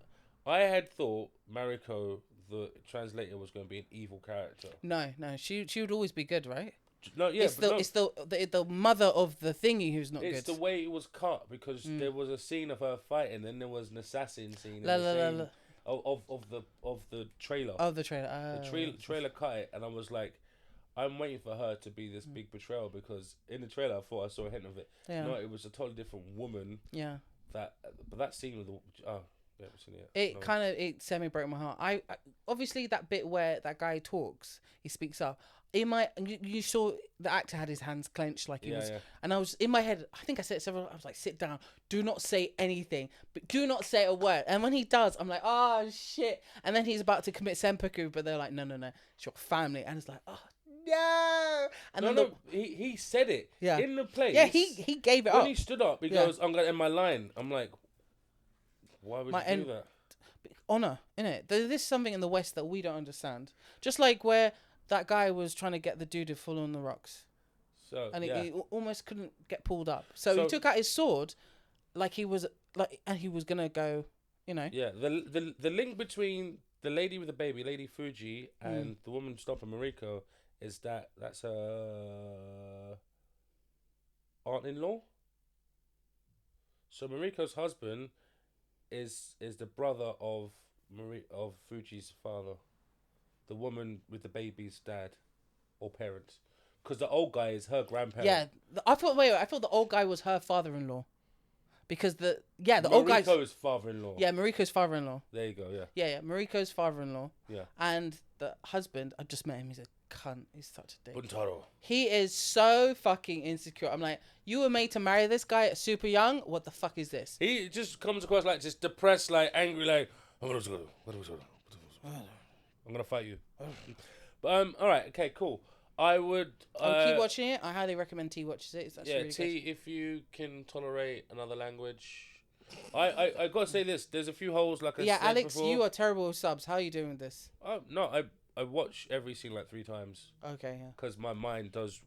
I had thought Mariko, the translator, was going to be an evil character. No. She would always be good, right? No, yeah, it's the mother of the thingy who's not good. It's the way it was cut, because there was a scene of her fighting, then there was an assassin scene of the trailer. Oh, the trailer. The trailer cut it, and I was like, I'm waiting for her to be this big betrayal, because in the trailer I thought I saw a hint of it. Yeah. No, it was a totally different woman. Yeah. But that scene with the it semi broke my heart. I obviously that bit where that guy talks, he speaks up. You saw the actor had his hands clenched like he was, and I was in my head. I think I said it several. I was like, "Sit down. Do not say anything. But do not say a word." And when he does, I'm like, "Oh shit!" And then he's about to commit seppuku, but they're like, "No, it's your family." And it's like, "Oh no. And No, then no, he said it. Yeah. In the place. yeah, he gave it When up. he stood up, he Yeah. goes, I'm going to end my line. I'm like, why would My you do end- that? Honor, innit? There's this something in the West that we don't understand. Just like where that guy was trying to get the dude to fall on the rocks. So, And yeah. he almost couldn't get pulled up. So he So- took out his sword like he was like, and he was going to go, you know. Yeah, the link between the lady with the baby, Lady Fuji, and the woman stopping Mariko is that's a aunt-in-law. So Mariko's husband is the brother of Fuji's father, the woman with the baby's dad or parent, because the old guy is her grandparent. Yeah, I thought the old guy was her father-in-law. Because the old guy's Mariko's father-in-law. Yeah, Mariko's father-in-law. There you go. Yeah. Yeah, Mariko's father-in-law. Yeah. And the husband, I just met him. He's a cunt. He's such a dick. Buntaro. He is so fucking insecure. I'm like, you were made to marry this guy at super young. What the fuck is this? He just comes across like just depressed, like angry, like I'm gonna fight you. But all right, okay, cool. I would. Keep watching it. I highly recommend T watches it. It's actually really T, if you can tolerate another language. I gotta say this. There's a few holes like I good. Yeah, said Alex, before. you are terrible with subs. How are you doing with this? Oh no, I watch every scene like 3 times Okay, yeah. because my mind does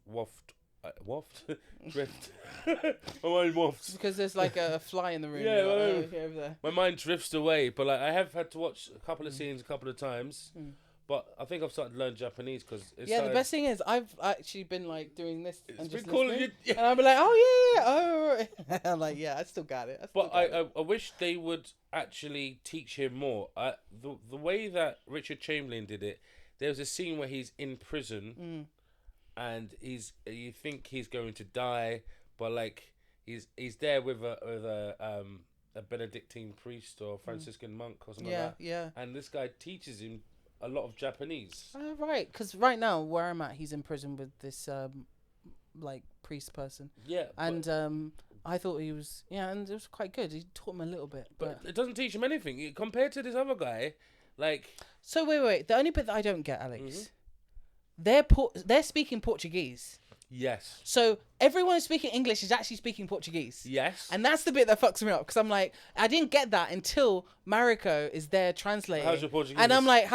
drift. My mind wafts. Because there's like a fly in the room. Yeah, You're like, well, oh, okay, over there. My mind drifts away, but like I have had to watch a couple of scenes a couple of times. But I think I've started to learn Japanese because Yeah, the best thing is I've actually been like doing this and just been calling listening, you- and I'll be like, oh yeah, oh. I'm like, yeah, I still got it. But I wish they would actually teach him more. The way that Richard Chamberlain did it, there was a scene where he's in prison, and you think he's going to die, but like he's there with a Benedictine priest or Franciscan monk or something like that. Yeah. And this guy teaches him a lot of Japanese. Oh, right, because right now where I'm at, he's in prison with this like priest person, Yeah. and I thought he was and it was quite good. He taught him a little bit, But it doesn't teach him anything compared to this other guy. Like, So wait. The only bit that I don't get, Alex, they're speaking Portuguese. yes, So everyone who's speaking English is actually speaking Portuguese. yes. And that's the bit that fucks me up because I'm like, I didn't get that until Mariko is there translating. How's your Portuguese? And I'm like,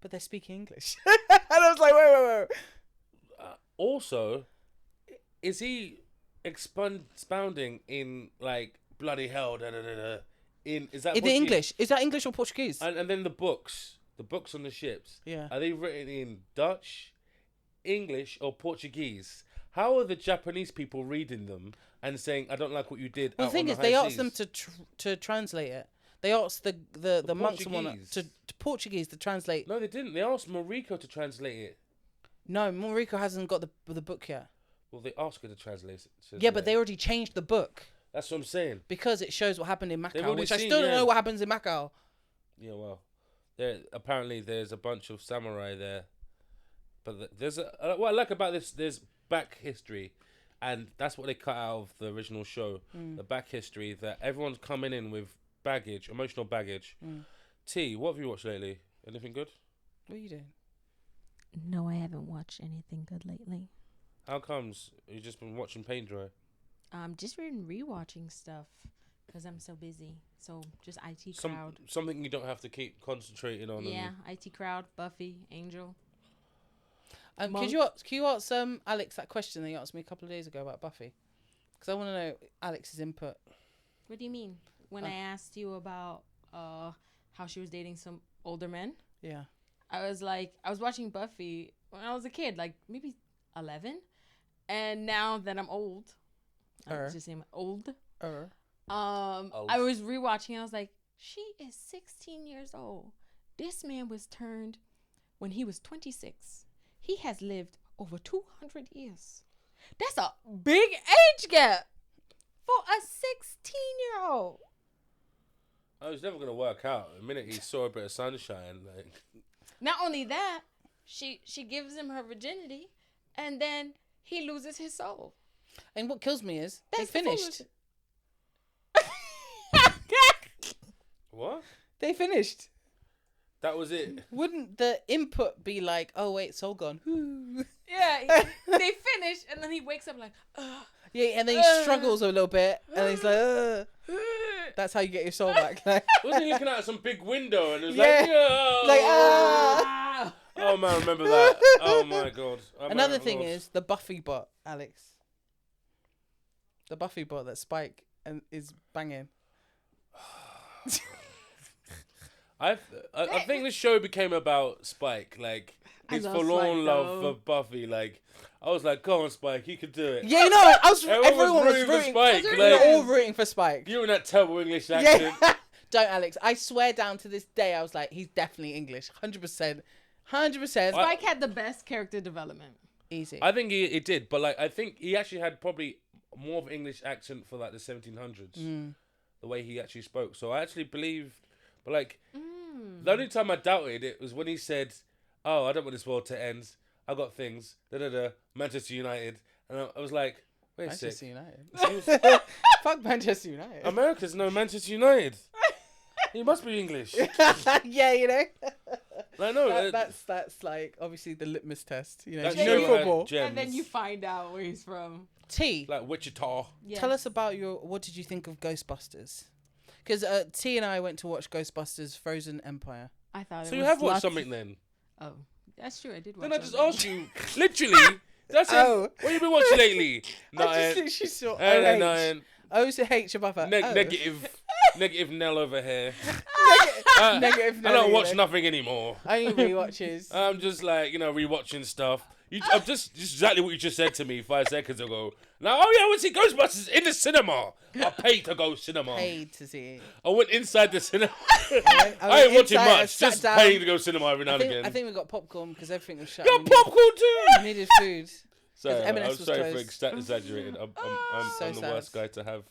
but they're speaking English. And I was like, wait. Also, is he expounding in like bloody hell? Is that In the English? Is that English or Portuguese? And then the books on the ships. Yeah. Are they written in Dutch, English, or Portuguese? How are the Japanese people reading them and saying, "I don't like what you did"? Well, the thing is, they asked them to translate it. They asked the monks and whatnot Portuguese. to Portuguese to translate. No, they didn't. They asked Mariko to translate it. No, Mariko hasn't got the book yet. Well, they asked her to translate it. Yeah, but they already changed the book That's what I'm saying. because it shows what happened in They've Macau, already which I seen, still don't yeah. know what happens in Macau. Yeah, well, apparently there's a bunch of samurai there, but what I like about this, there's back history, and that's what they cut out of the original show. The back history that everyone's coming in with baggage, emotional baggage. T, what have you watched lately? Anything good? What are you doing? No, I haven't watched anything good lately. How comes you just been watching paint dry? Just been rewatching stuff because I'm so busy. So just IT Crowd. Something you don't have to keep concentrating on. Yeah, IT Crowd, Buffy, Angel. Can you ask Alex that question that you asked me a couple of days ago about Buffy? Because I want to know Alex's input. What do you mean? When I asked you about how she was dating some older men, Yeah. I was watching Buffy when I was a kid, like maybe 11, and now that I'm old, I'm just saying old. I was rewatching and I was like, she is 16 years old. This man was turned when he was 26. He has lived over 200 years. That's a big age gap for a 16-year-old. I was never gonna work out. The minute he saw a bit of sunshine, like. Not only that, she gives him her virginity, and then he loses his soul. And what kills me is That's they the finished. What? They finished. That was it. Wouldn't the input be like, oh wait, soul gone? Yeah, they finish, and then he wakes up like, Yeah, and then he struggles a little bit, and he's like, that's how you get your soul back. Like, Wasn't he looking out some big window and it was Yeah. like, like Oh man, remember that? Oh my god. Another thing is the Buffy bot, Alex. The Buffy bot that Spike and is banging. I think the show became about Spike, like his forlorn love for Buffy. Like I was like, "Go on, Spike, you can do it." Yeah, you know, everyone was rooting for Spike. We were all rooting for Spike. You in that terrible English accent. Yeah. Don't, Alex. I swear down to this day, I was like, he's definitely English, 100%, 100%. Spike had the best character development. Easy. I think he did, but like I think he actually had probably more of an English accent for like the 1700s. The way he actually spoke. So I actually believe, but like the only time I doubted it was when he said, "Oh, I don't want this world to end. I got things. Manchester United," and I was like, "Wait a Manchester sec. United. Fuck Manchester United. America's no Manchester United. He must be English." Yeah, you know. I know. That's like obviously the litmus test. You know, That you know show had football. gems. And then you find out where he's from. T. Like Wichita. Yes. Tell us about what did you think of Ghostbusters? Because T and I went to watch Ghostbusters Frozen Empire. I thought So it you was have watched lots- something then? Oh, that's true. I did watch. Then I just something. asked you, literally. That's Oh. it. What have you been watching lately? I just Nothing. think she saw And OH. then OH above her. negative Nell over here. Negative. I don't watch nothing anymore. Only rewatches. I'm just like, rewatching stuff. I'm just exactly what you just said to me 5 seconds ago. Now, oh yeah, I went to see Ghostbusters in the cinema. I paid to go cinema. Paid to see it. I went inside the cinema. I I ain't watching inside, I much. sat Just down. paying to go cinema every now and again. I think we got popcorn because everything was shut. Got We needed- popcorn too. We needed food. Sorry, M&S I'm was sorry closed. for exaggerating. I'm So the sad. worst guy to have.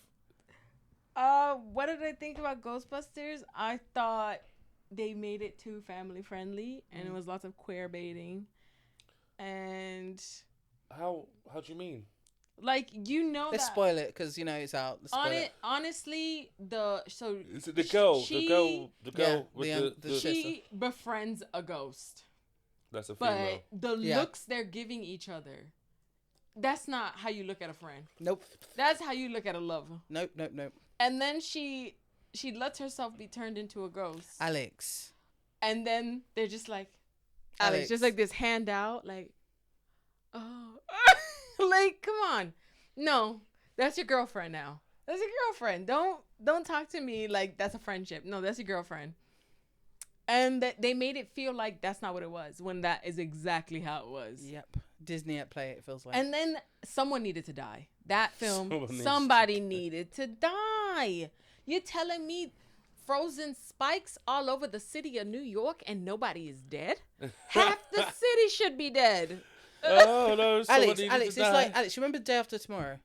What did I think about Ghostbusters? I thought they made it too family friendly, and it was lots of queer baiting, and How do you mean? like Let's that spoil it because it's out. Let's spoil it. honestly, Is it the girl? she- the girl Yeah, with the the shit. she befriends a ghost, that's a but female. the Yeah. looks they're giving each other, that's not how you look at a friend. Nope. That's how you look at a lover. Nope. And then she lets herself be turned into a ghost. Alex. And then they're just like, Alex. just like this handout, like, oh, like, come on. No, that's your girlfriend now. That's your girlfriend. Don't talk to me like that's a friendship. No, that's your girlfriend. And that they made it feel like that's not what it was when that is exactly how it was. Yep. Disney at play. It feels like. And then someone needed to die. That film, Someone needs somebody needed to die. You're telling me frozen spikes all over the city of New York and nobody is dead? Half the city should be dead. Oh no, Alex, it's like Alex. You remember Day After Tomorrow?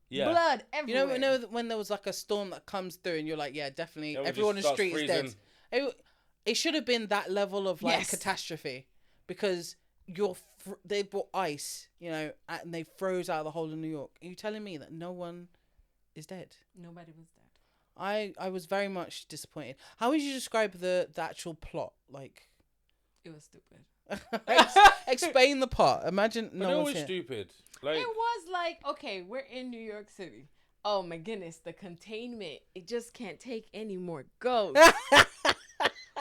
yeah. Blood You everywhere. know when there was like a storm that comes through and you're like, yeah, definitely, Yeah, we everyone in just the street starts is dead. freezing. It should have been that level of like Yes. catastrophe because they brought ice, and they froze out the whole of New York. Are you telling me that no one is dead? Nobody was dead. I was very much disappointed. How would you describe the actual plot? Like, It was stupid. explain the plot. Imagine But no they're one's always here. stupid. Like It was like, okay, we're in New York City. Oh my goodness, the containment. It just can't take any more ghosts.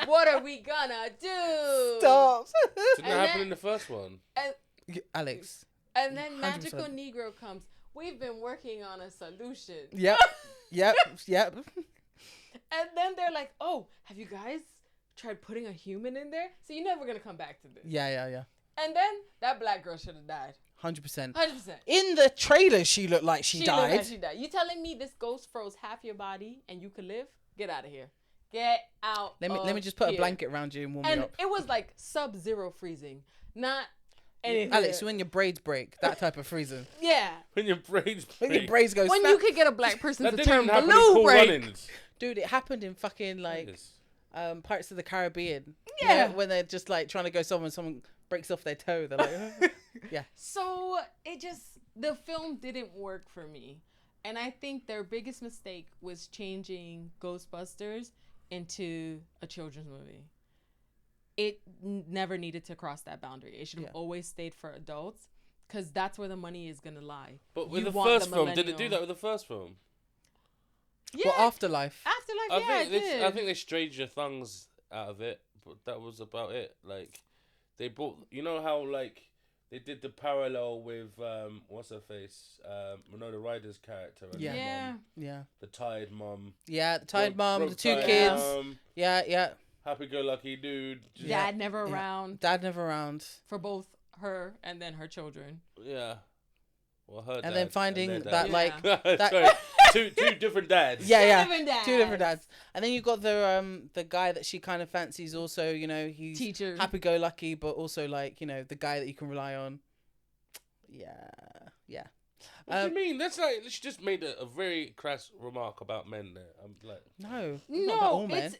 What are we gonna do? Stop. didn't that happen in the first one? Alex. And then Magical 100%. Negro comes. We've been working on a solution. Yep. And then they're like, oh, have you guys tried putting a human in there? So you're never going to come back to this. Yeah. And then that black girl should have died. 100%. 100%. In the trailer, she looked like she looked like died. she died. You telling me this ghost froze half your body and you could live? Get out of here. Get out. Let me just put here. a blanket around you and warm And you up. it was like sub-zero freezing, not anything. Alex, when your braids break, that type of freezing. Yeah. When your braids When your break. braids go When snap. you could get a black person That to didn't turn even happen in blue Cool break. Runnings. Dude, it happened in fucking like Yes. Pirates of the Caribbean. Yeah. When they're just like trying to go somewhere, someone breaks off their toe. They're like, yeah. So the film didn't work for me. And I think their biggest mistake was changing Ghostbusters into a children's movie. it never needed to cross that boundary. It should have always stayed for adults, because that's where the money is gonna lie. But with the first film, did it do that with the first film? Yeah. Well, Afterlife. I think they strayed your thumbs out of it, but that was about it. Like, they brought, you know how like they did the parallel with what's her face, Winona Ryder's character. And the tired mum. Yeah, the tired mum, the two kids. Yeah. Happy-go-lucky dude. Dad never around. Dad never around. For both her and then her children. Yeah. Well, her dad. And then finding and that, like... Sorry, two different dads. Yeah. Two different dads. And then you got the guy that she kind of fancies also, you know, he's teacher. Happy-go-lucky, but also, like, you know, the guy that you can rely on. Yeah. What do you mean? That's like, she just made a very crass remark about men there. I'm like... No,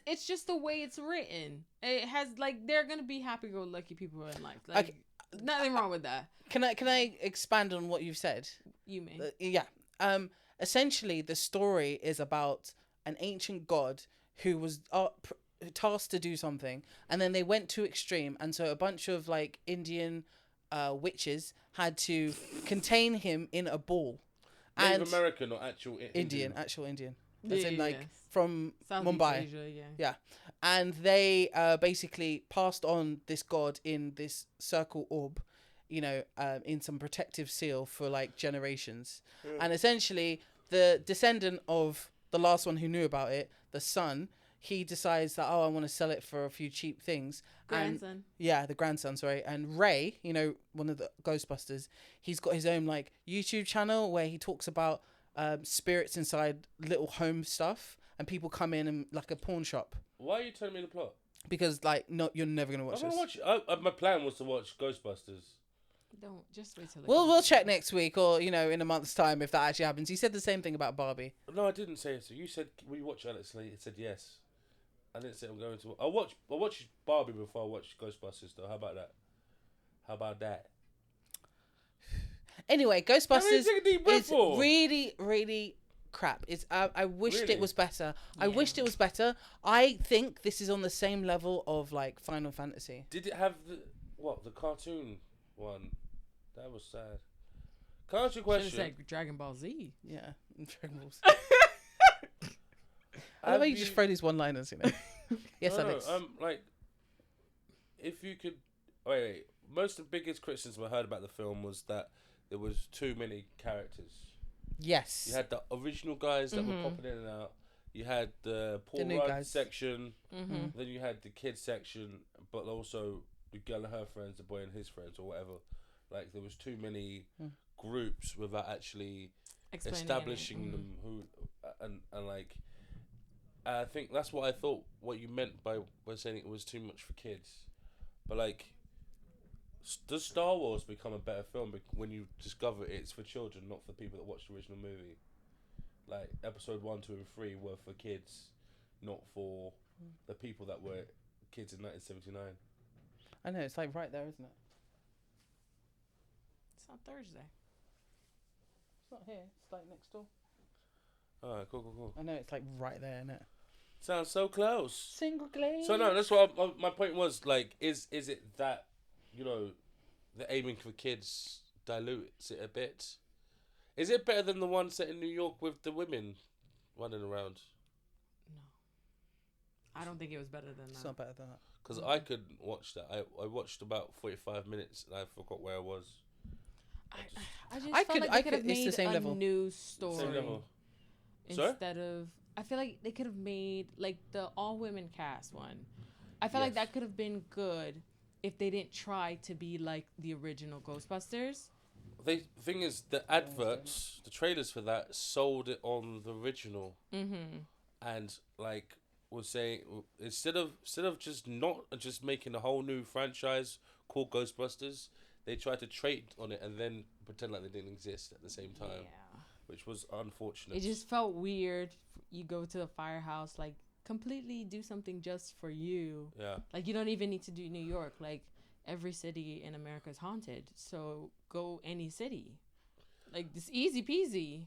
it's just the way it's written. It has, like, they're going to be happy-go-lucky people in life. Like, nothing wrong with that. Can I expand on what you've said? You may. Essentially, the story is about an ancient god who was tasked to do something, and then they went to extreme, and so a bunch of like Indian witches had to contain him in a ball. Native American or actual Indian? Actual Indian. As in like from Southeast Mumbai. Asia, yeah. And they basically passed on this god in this circle orb, you know, in some protective seal for like generations. Yeah. And essentially the descendant of the last one who knew about it, the son, he decides that, I want to sell it for a few cheap things. Grandson. The grandson, sorry. And Ray, you know, one of the Ghostbusters, he's got his own like YouTube channel where he talks about spirits inside little home stuff, and people come in and like a pawn shop. Why are you telling me the plot? Because like, no, you're never gonna watch this. My plan was to watch Ghostbusters. Don't just wait till. We'll check next week, or you know, in a month's time if that actually happens. You said the same thing about Barbie. No, I didn't say it. So you said, will you watch Alex Lee? It said yes. I didn't say I'm going to. I watched Barbie before I watched Ghostbusters though. How about that? Anyway, Ghostbusters is really, really crap. It's I wished it was better. Yeah. I wished it was better. I think this is on the same level of like Final Fantasy. Did it have the cartoon one? That was sad. Can I ask you a question? Should have said Dragon Ball Z. Yeah, Dragon Ball Z. I love how you just throw these one-liners, you know. Yes, Alex. Like, if you could, wait. Most of the biggest criticism I heard about the film was that there was too many characters. Yes. You had the original guys that were popping in and out. You had the Paul Rudd section. Mm-hmm. Then you had the kids section, but also the girl and her friends, the boy and his friends, or whatever. Like, there was too many groups without actually establishing them. Who and like, I think that's what I thought. What you meant by saying it was too much for kids, but like, does Star Wars become a better film when you discover it's for children, not for people that watched the original movie? Like episode 1, 2, and 3 were for kids, not for the people that were kids in 1979. I know, it's like right there, isn't it? It's on Thursday. It's not here. It's like next door. Alright, cool. I know, it's like right there, isn't it? Sounds so close. Single glaze. So no, that's what my point was. Like, is it that, you know, the aiming for kids dilutes it a bit? Is it better than the one set in New York with the women running around? No. I don't think it was better than that. It's not better than that. Because I could watch that. I watched about 45 minutes and I forgot where I was. I just felt like they could have made a new story. Same level. Instead of... I feel like they could have made, like, the all-women cast one. I feel like that could have been good if they didn't try to be like the original Ghostbusters. The thing is, the adverts, the trailers for that sold it on the original. Mm-hmm. And, like, was saying, instead of just making a whole new franchise called Ghostbusters, they tried to trade on it and then pretend like they didn't exist at the same time. Yeah. Which was unfortunate. It just felt weird. You go to a firehouse, like, completely do something just for you. Yeah. Like, you don't even need to do New York. Like, every city in America is haunted. So go any city. Like, it's easy peasy.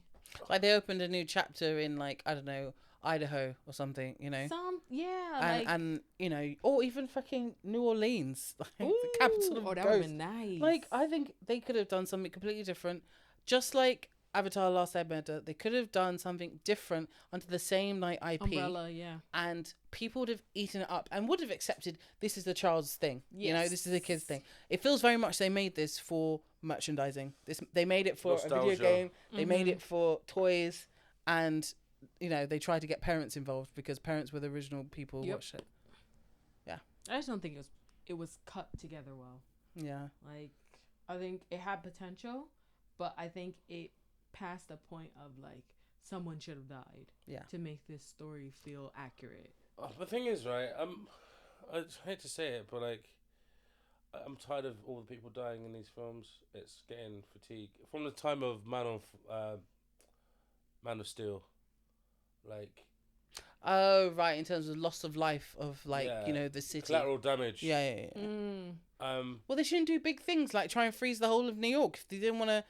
Like, they opened a new chapter in, like, I don't know, Idaho or something, you know. And you know, or even fucking New Orleans, like the capital of that would have ghosts. been nice. Like, I think they could have done something completely different, just like Avatar: Last Airbender. They could have done something different under the same like IP umbrella, yeah. and people would have eaten it up and would have accepted this is the child's thing. Yes. You know, this is the kid's thing. It feels very much they made this for merchandising. They made it for a video Nostalgia. game. They made it for toys, and you know, they tried to get parents involved because parents were the original people who watched it. Yeah. I just don't think it was cut together well. Yeah. Like, I think it had potential, but I think it passed the point of like someone should have died. Yeah. To make this story feel accurate. Oh, the thing is, right? I hate to say it, but like, I'm tired of all the people dying in these films. It's getting fatigue from the time of Man of Steel. Like, Oh, right. In terms of loss of life of like, you know, the city. collateral damage. Yeah. Well, they shouldn't do big things like try and freeze the whole of New York if they didn't want to.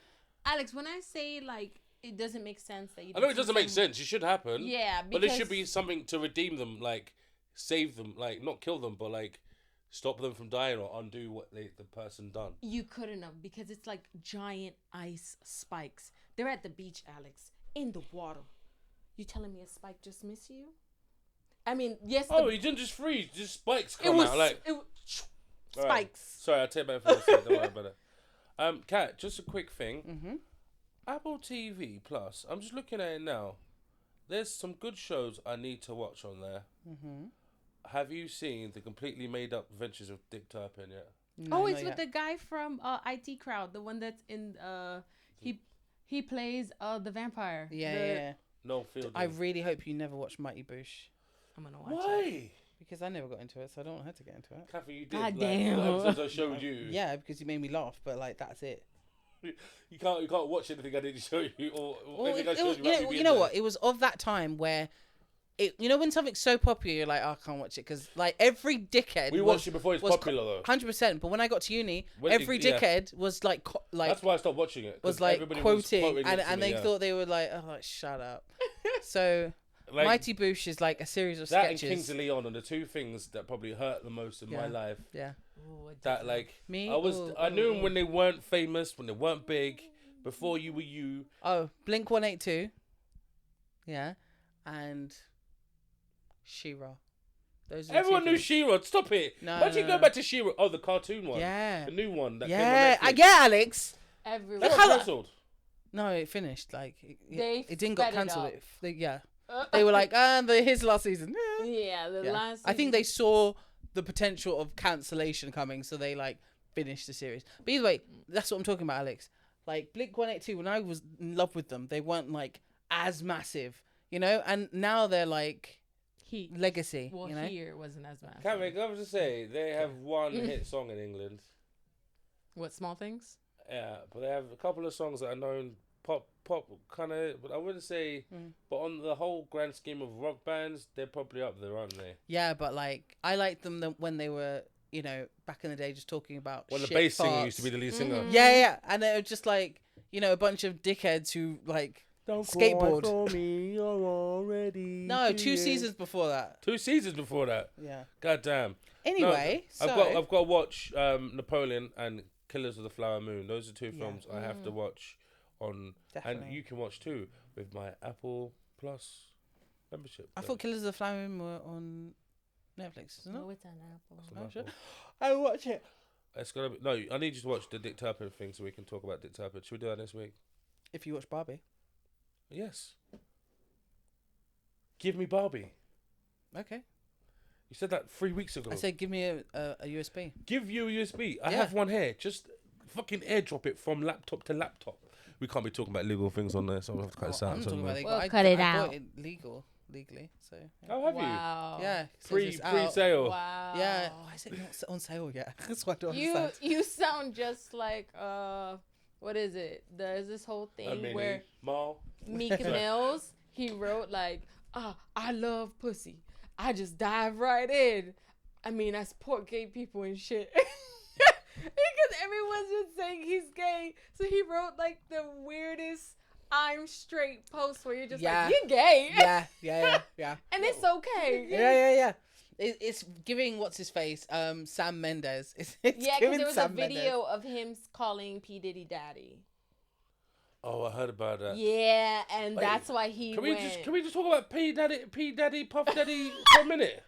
Alex, when I say like it doesn't make sense that you. I know it doesn't make sense. It should happen. Yeah, but there should be something to redeem them, like save them, like not kill them, but like stop them from dying or undo what the person done. You couldn't have, because it's like giant ice spikes. They're at the beach, Alex, in the water. You telling me a spike just missed you? I mean, yes. Oh, he didn't just freeze. Just spikes come out. Like spikes. Right. Sorry, I'll take my phone. Don't worry about it. Kat, just a quick thing. Mm-hmm. Apple TV Plus. I'm just looking at it now. There's some good shows I need to watch on there. Mm-hmm. Have you seen the completely made up Adventures of Dick Turpin yet? No, It's with the guy from IT Crowd, the one that's in he plays the vampire. Yeah. No field. I really hope you never watch Mighty Boosh. I'm gonna watch it. Why? Because I never got into it, so I don't want her to get into it. Kathy, you did. God like, damn. the episodes I showed you. Yeah, because you made me laugh, but like that's it. You can't watch anything I didn't show you or Well, anything I showed you. About me you know being what? It was of that time where, when something's so popular, you're like, oh, I can't watch it because like every dickhead. We watched it before it's popular though. 100%. But when I got to uni, every dickhead was like That's why I stopped watching it. Was like quoting, was and they thought they were like, oh, like, shut up. So. Like, Mighty Boosh is like a series of sketches. That and Kings of Leon are the two things that probably hurt the most in my life. Yeah. Ooh, that like me. I knew them when they weren't famous, when they weren't big, before you were you. Oh, Blink-182. Yeah, and She-Ra. Everyone knew She-Ra. Stop it. No, Why'd you go back to She-Ra? Oh, the cartoon one. Yeah. The new one. That yeah, came on I get Alex. Everyone. That's cancelled. No, it finished. Like it didn't sped got cancelled. it They were like, his last season. Yeah, last. I think they saw the potential of cancellation coming, so they like finished the series. But either way, that's what I'm talking about, Alex. Like Blink-182, when I was in love with them, they weren't like as massive, you know, and now they're like legacy. Well, you know? here it wasn't as massive. Can't make up to say they have one hit song in England. What, Small Things? Yeah, but they have a couple of songs that are known pop kind of, but I wouldn't say. But on the whole grand scheme of rock bands, they're probably up there, aren't they? Yeah, but like I liked them when they were, you know, back in the day, just talking about when shit the bass singer farts. used to be the lead singer. Yeah, and they were just like, you know, a bunch of dickheads who like Don't skateboard. Cry for me, you're already. No, 2 seasons before that. 2 seasons before that. Yeah. God damn. Anyway, no, I've got to watch Napoleon and Killers of the Flower Moon. Those are 2 films I have to watch on. Definitely. And you can watch too with my Apple Plus membership. I thought Killers of the Flower Moon were on Netflix, isn't it? No, it's on Apple. Apple. I'll watch it. It's gonna be, no, I need you to watch the Dick Turpin thing so we can talk about Dick Turpin. Should we do that this week? If you watch Barbie. Yes. Give me Barbie. Okay. You said that 3 weeks ago. I said give me a USB. Give you a USB. I have one here. Just fucking airdrop it from laptop to laptop. We can't be talking about legal things on there, so I'll have to cut this out. I'm talking about legal. We'll cut it I out. bought it legally, so. Yeah. Oh, have Wow. Yeah. Pre-sale. Wow. Yeah. Why is it not on sale yet? That's why I don't understand. You sound just like what is it? There's this whole thing where Meek Mills, he wrote like, I love pussy. I just dive right in. I mean, I support gay people and shit. Because everyone's just saying he's gay. So he wrote like the weirdest I'm straight posts where you're just Yeah. like, you're gay. Yeah. And it's okay. Yeah. It's giving what's his face, Sam Mendes. It's Yeah, because giving there was Sam a video of him calling P. Diddy daddy. Oh, I heard about that. Yeah, and Wait, that's why he Can went. we just talk about P Daddy, Puff Daddy for a minute?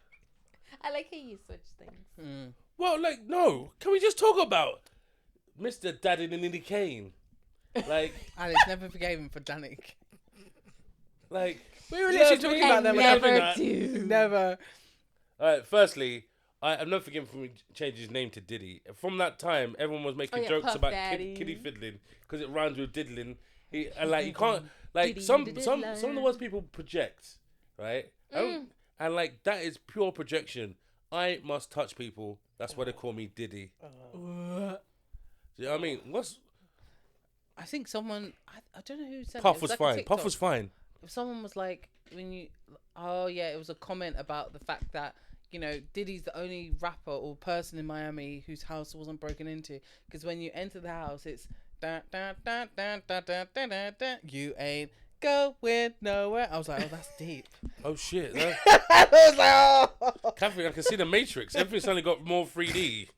I like how you switch things. Well, like, no. Can we just talk about Mr. Daddy Nini Kane? Like, Alex never forgave him for Danik. like We were literally talking about them. Never do. Never. all right, firstly, I'm not forgiving for him changing his name to Diddy. From that time, everyone was making jokes Puff about Daddy. kiddie fiddling because it rhymes with diddling. And like, you can't, like, Diddy some diddler. of the words people project, right? And like, that is pure projection. I must touch people. That's why they call me Diddy. Do you know what I mean? I think someone, I don't know who said Puff it. was It's like a fine. Puff TikTok. was fine. Someone was like, it was a comment about the fact that, you know, Diddy's the only rapper or person in Miami whose house wasn't broken into. Because when you enter the house, it's da, da, da, da, da, da, da, da, da. You ain't going nowhere. I was like, oh, that's deep. Oh shit! I was like, oh. Catherine, I can see the Matrix. Everything suddenly got more 3D.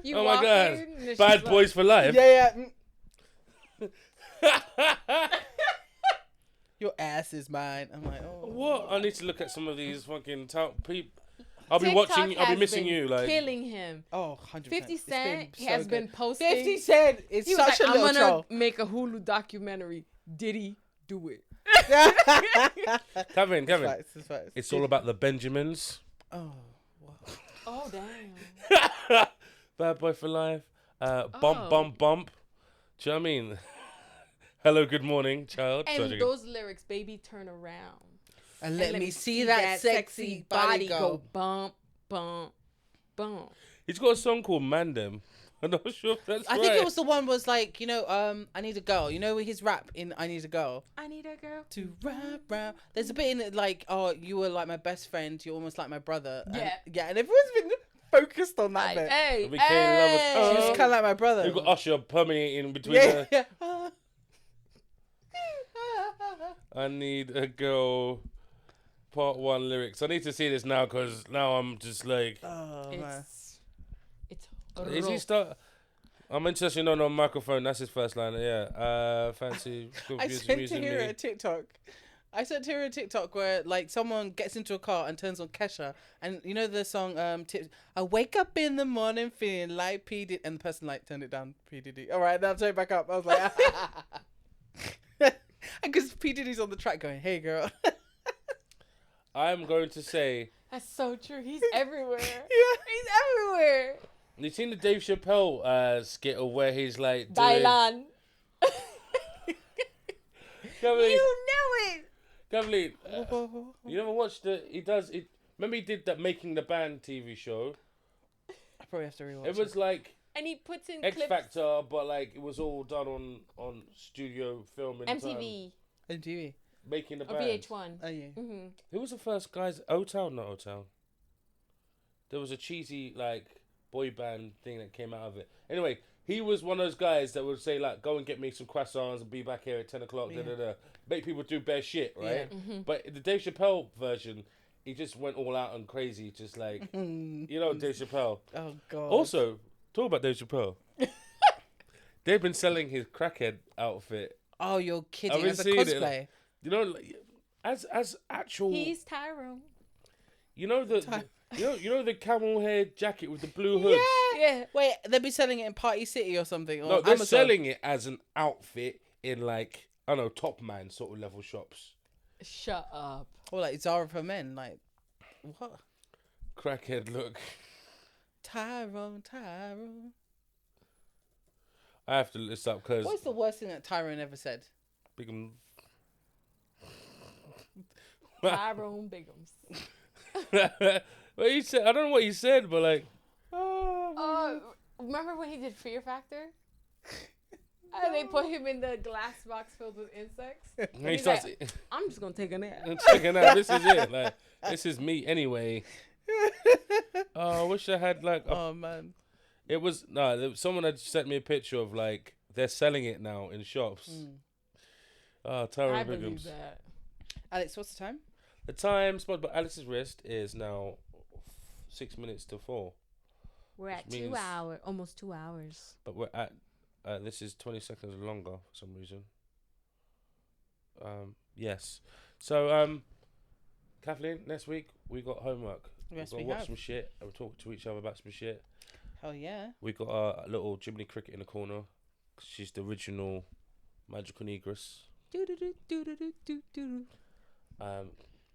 You Oh my walk god! in, and it's Bad just Boys for Life. Yeah. Your ass is mine. I'm like, oh. What? I need to look at some of these fucking people. I'll be TikTok watching. I'll be has missing been you. Like, killing him. Oh, 100%. 50 It's Cent been so has good. been posting. 50 Cent is He was such like, a I'm little gonna troll. make a Hulu documentary. Diddy do it? Kevin, It's facts. it's all about the Benjamins. Oh, wow. Oh damn. Bad Boy for Life. Oh. Bump. Do you know what I mean? Hello, good morning, child. And Sorry. those lyrics, baby, turn around. And let me see that sexy body go. Bump, bump, bump. He's got a song called Mandem. I'm not sure if that's I think it was the one was like, you know, I need a girl. You know his rap in I Need a Girl. I need a girl. To rap round. There's a bit in it like, oh, you were like my best friend. You're almost like my brother. Yeah. And everyone's been focused on that bit. Hey, We became lovers. She was kind of like my brother. You've got Usher permeating between yeah. I Need a Girl Part 1 lyrics. I need to see this now because now I'm just like... Oh, man. It's Is he start? I'm interested in on a microphone. That's his first line. Yeah. Fancy. I confused sent amusing to her me. a TikTok. I sent to her a TikTok where like someone gets into a car and turns on Kesha, and you know the song I wake up in the morning feeling like P Diddy, and the person like turned it down. P Diddy. All right, now turn it back up. I was like, because P Diddy's on the track going, "Hey girl." I'm going to say. That's so true. He's everywhere. Yeah. He's everywhere. You seen the Dave Chappelle skit where he's like doing... Dylan. Kathleen, You know it. Kathleen, you never watched it? He does it. Remember he did that Making the Band TV show. I probably have to rewatch It was like And he puts in X clips. Factor, but like it was all done on studio film and MTV on TV. Making the or Band. VH1. Oh yeah. Mm-hmm. Who was the first guys? O-Town, not O-Town. There was a cheesy like boy band thing that came out of it. Anyway, he was one of those guys that would say like, "Go and get me some croissants and be back here at 10 o'clock." Yeah. Da, da, da. Make people do bare shit, right? Yeah. Mm-hmm. But the Dave Chappelle version, he just went all out and crazy, just like you know Dave Chappelle. Oh god. Also, talk about Dave Chappelle. They've been selling his crackhead outfit. Oh, you're kidding. I've been As a seeing it. cosplay. You know, like, as actual. He's Tyrone. You know you know the camel hair jacket with the blue hood. Yeah. Wait, they'll be selling it in Party City or something. Or No, they're Amazon. selling it as an outfit in like I don't know Top Man sort of level shops. Shut up. Or like Zara for men. Like, what? Crackhead look. Tyrone. I have to look this up because What's the worst thing that Tyrone ever said? Bigham. Tyrone Biggums. Well, he said I don't know what he said, but like. Remember when he did Fear Factor? And they put him in the glass box filled with insects. And he he's starts like, I'm just gonna take a nap. checking out. This is it. Like this is me anyway. Oh, I wish I had like. Oh man. It was someone had sent me a picture of like they're selling it now in shops. Oh, Tara I believe Higgins. that. Alex, what's the time? The time spotted by Alex's wrist is now 6 minutes to 4. We're at Which 2 means- hours, almost 2 hours. But we're at, this is 20 seconds longer for some reason. Yes. So, Kathleen, next week we got homework. Yes, We've we got to watch have. some shit and we'll talk to each other about some shit. Hell yeah. We got a little Jiminy Cricket in the corner. 'Cause she's the original magical negress.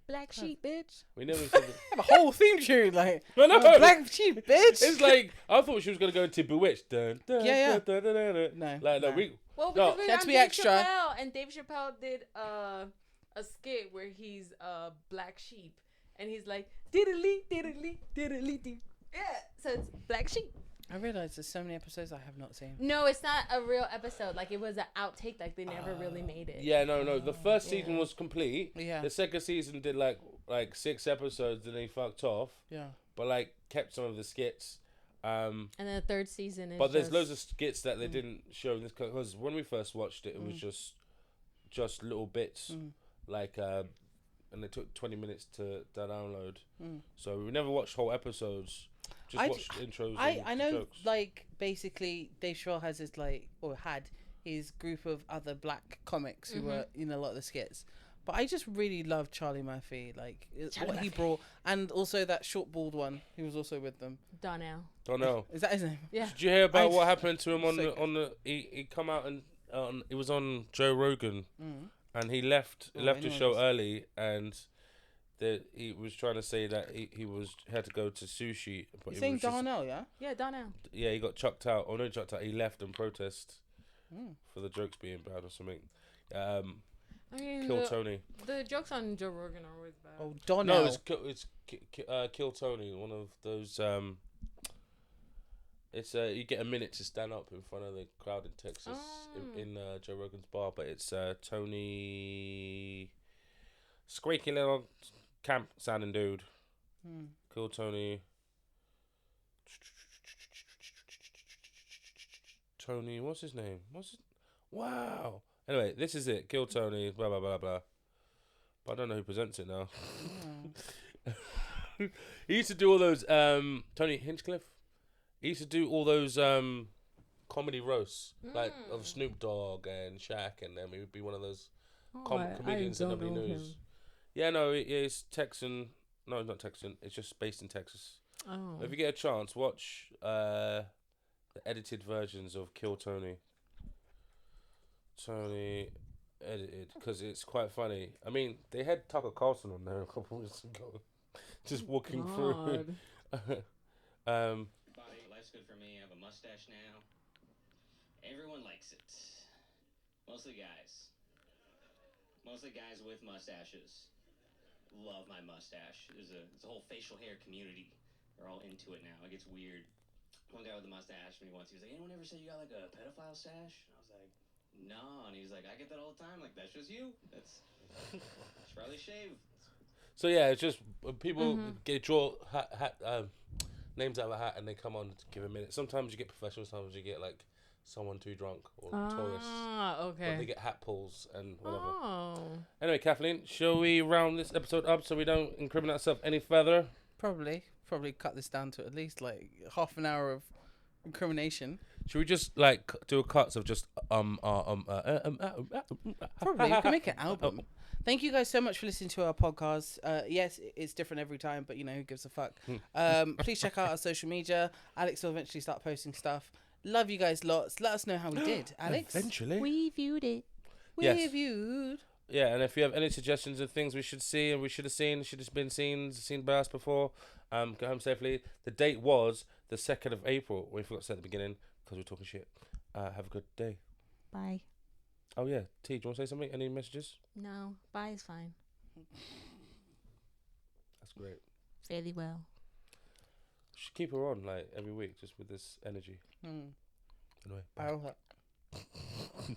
Black sheep, bitch. We never said it. I have a whole theme tune, like, No, no. Black Sheep, bitch. It's like I thought she was gonna go into Bewitched. Dun, dun, Yeah. dun, dun, dun, dun, dun. No, Like no, no. we Well, No. because we Had were to on be Dave extra. Chappelle, and Dave Chappelle did a skit where he's a black sheep, and he's like diddly diddly diddly dee. Yeah, so it's Black Sheep. I realize there's so many episodes I have not seen. No, it's not a real episode. Like it was an outtake. Like they never really made it. yeah, no. The first Yeah. season was complete. Yeah. The second season did like 6 episodes, and they fucked off. Yeah. But like kept some of the skits. And then the third season is. But there's just, loads of skits that they didn't show in this because when we first watched it, it was just little bits, like and it took 20 minutes to download. So we never watched whole episodes. Just watched intros. I know, jokes. like, basically, Dave Chappelle has his, like, or had his group of other black comics who were in a lot of the skits. But I just really loved Charlie Murphy, like, what he brought. And also that short bald one who was also with them. Donnell. Don't know. Is that his name? Yeah. Did you hear about I- what happened to him on Sick. he come out and it was on Joe Rogan, and he left the anyone show else? early, and he was trying to say that he had to go to sushi, but You're it saying was just- Darnell, yeah? Yeah, Donnell. yeah, he got chucked out. Oh no, chucked out. He left and protest for the jokes being bad or something. I mean, Kill Tony. the jokes on Joe Rogan are always bad. Oh, Donnell. No, it's Kill Tony. One of those. It's you get a minute to stand up in front of the crowd in Texas in Joe Rogan's bar, but it's Tony, squeaky little camp sounding dude. Kill Tony. Tony, what's his name? Wow. Anyway, this is it. Kill Tony. Blah blah blah blah. But I don't know who presents it now. He used to do all those. Tony Hinchcliffe. He used to do all those comedy roasts, like of Snoop Dogg and Shaq, and then he would be one of those comedians that nobody knows. Yeah, no, it's Texan. No, not Texan. It's just based in Texas. Oh. If you get a chance, watch the edited versions of Kill Tony. Tony edited, because it's quite funny. I mean, they had Tucker Carlson on there a couple weeks ago, just walking through. Body, life's good for me. I have a mustache now. Everyone likes it. Mostly guys. Mostly guys with mustaches. Love my mustache. There's a whole facial hair community. They're all into it now. It gets weird. One guy with a mustache, when he was like, anyone ever said you got like a pedophile stash? And I was like, no. And he's like, I get that all the time. Like, that's just you. That's probably shave. So yeah, it's just people draw names out of a hat and they come on to give a minute. Sometimes you get professionals, sometimes you get like someone too drunk or tourists. Ah, But they okay. get hat pulls and whatever. Oh. Anyway, Kathleen, shall we round this episode up so we don't incriminate ourselves any further? Probably cut this down to at least like half an hour of incrimination. Should we just like do a cuts of just Probably we can make an album. Thank you guys so much for listening to our podcast. Yes, it's different every time, but you know, who gives a fuck? Please check out our social media. Alex will eventually start posting stuff. Love you guys lots. Let us know how we did, Alex. Eventually. We viewed it. Yes. Weviewd. Yeah, and if you have any suggestions of things we should see and we should have seen, should have been seen by us before, go home safely. The date was the 2nd of April. We forgot to say at the beginning because we're talking shit. Have a good day. Bye. Oh yeah, T, do you want to say something? Any messages? No, bye is fine. That's great. Fairly well. Should keep her on like every week, just with this energy. Anyway, bye. Bye.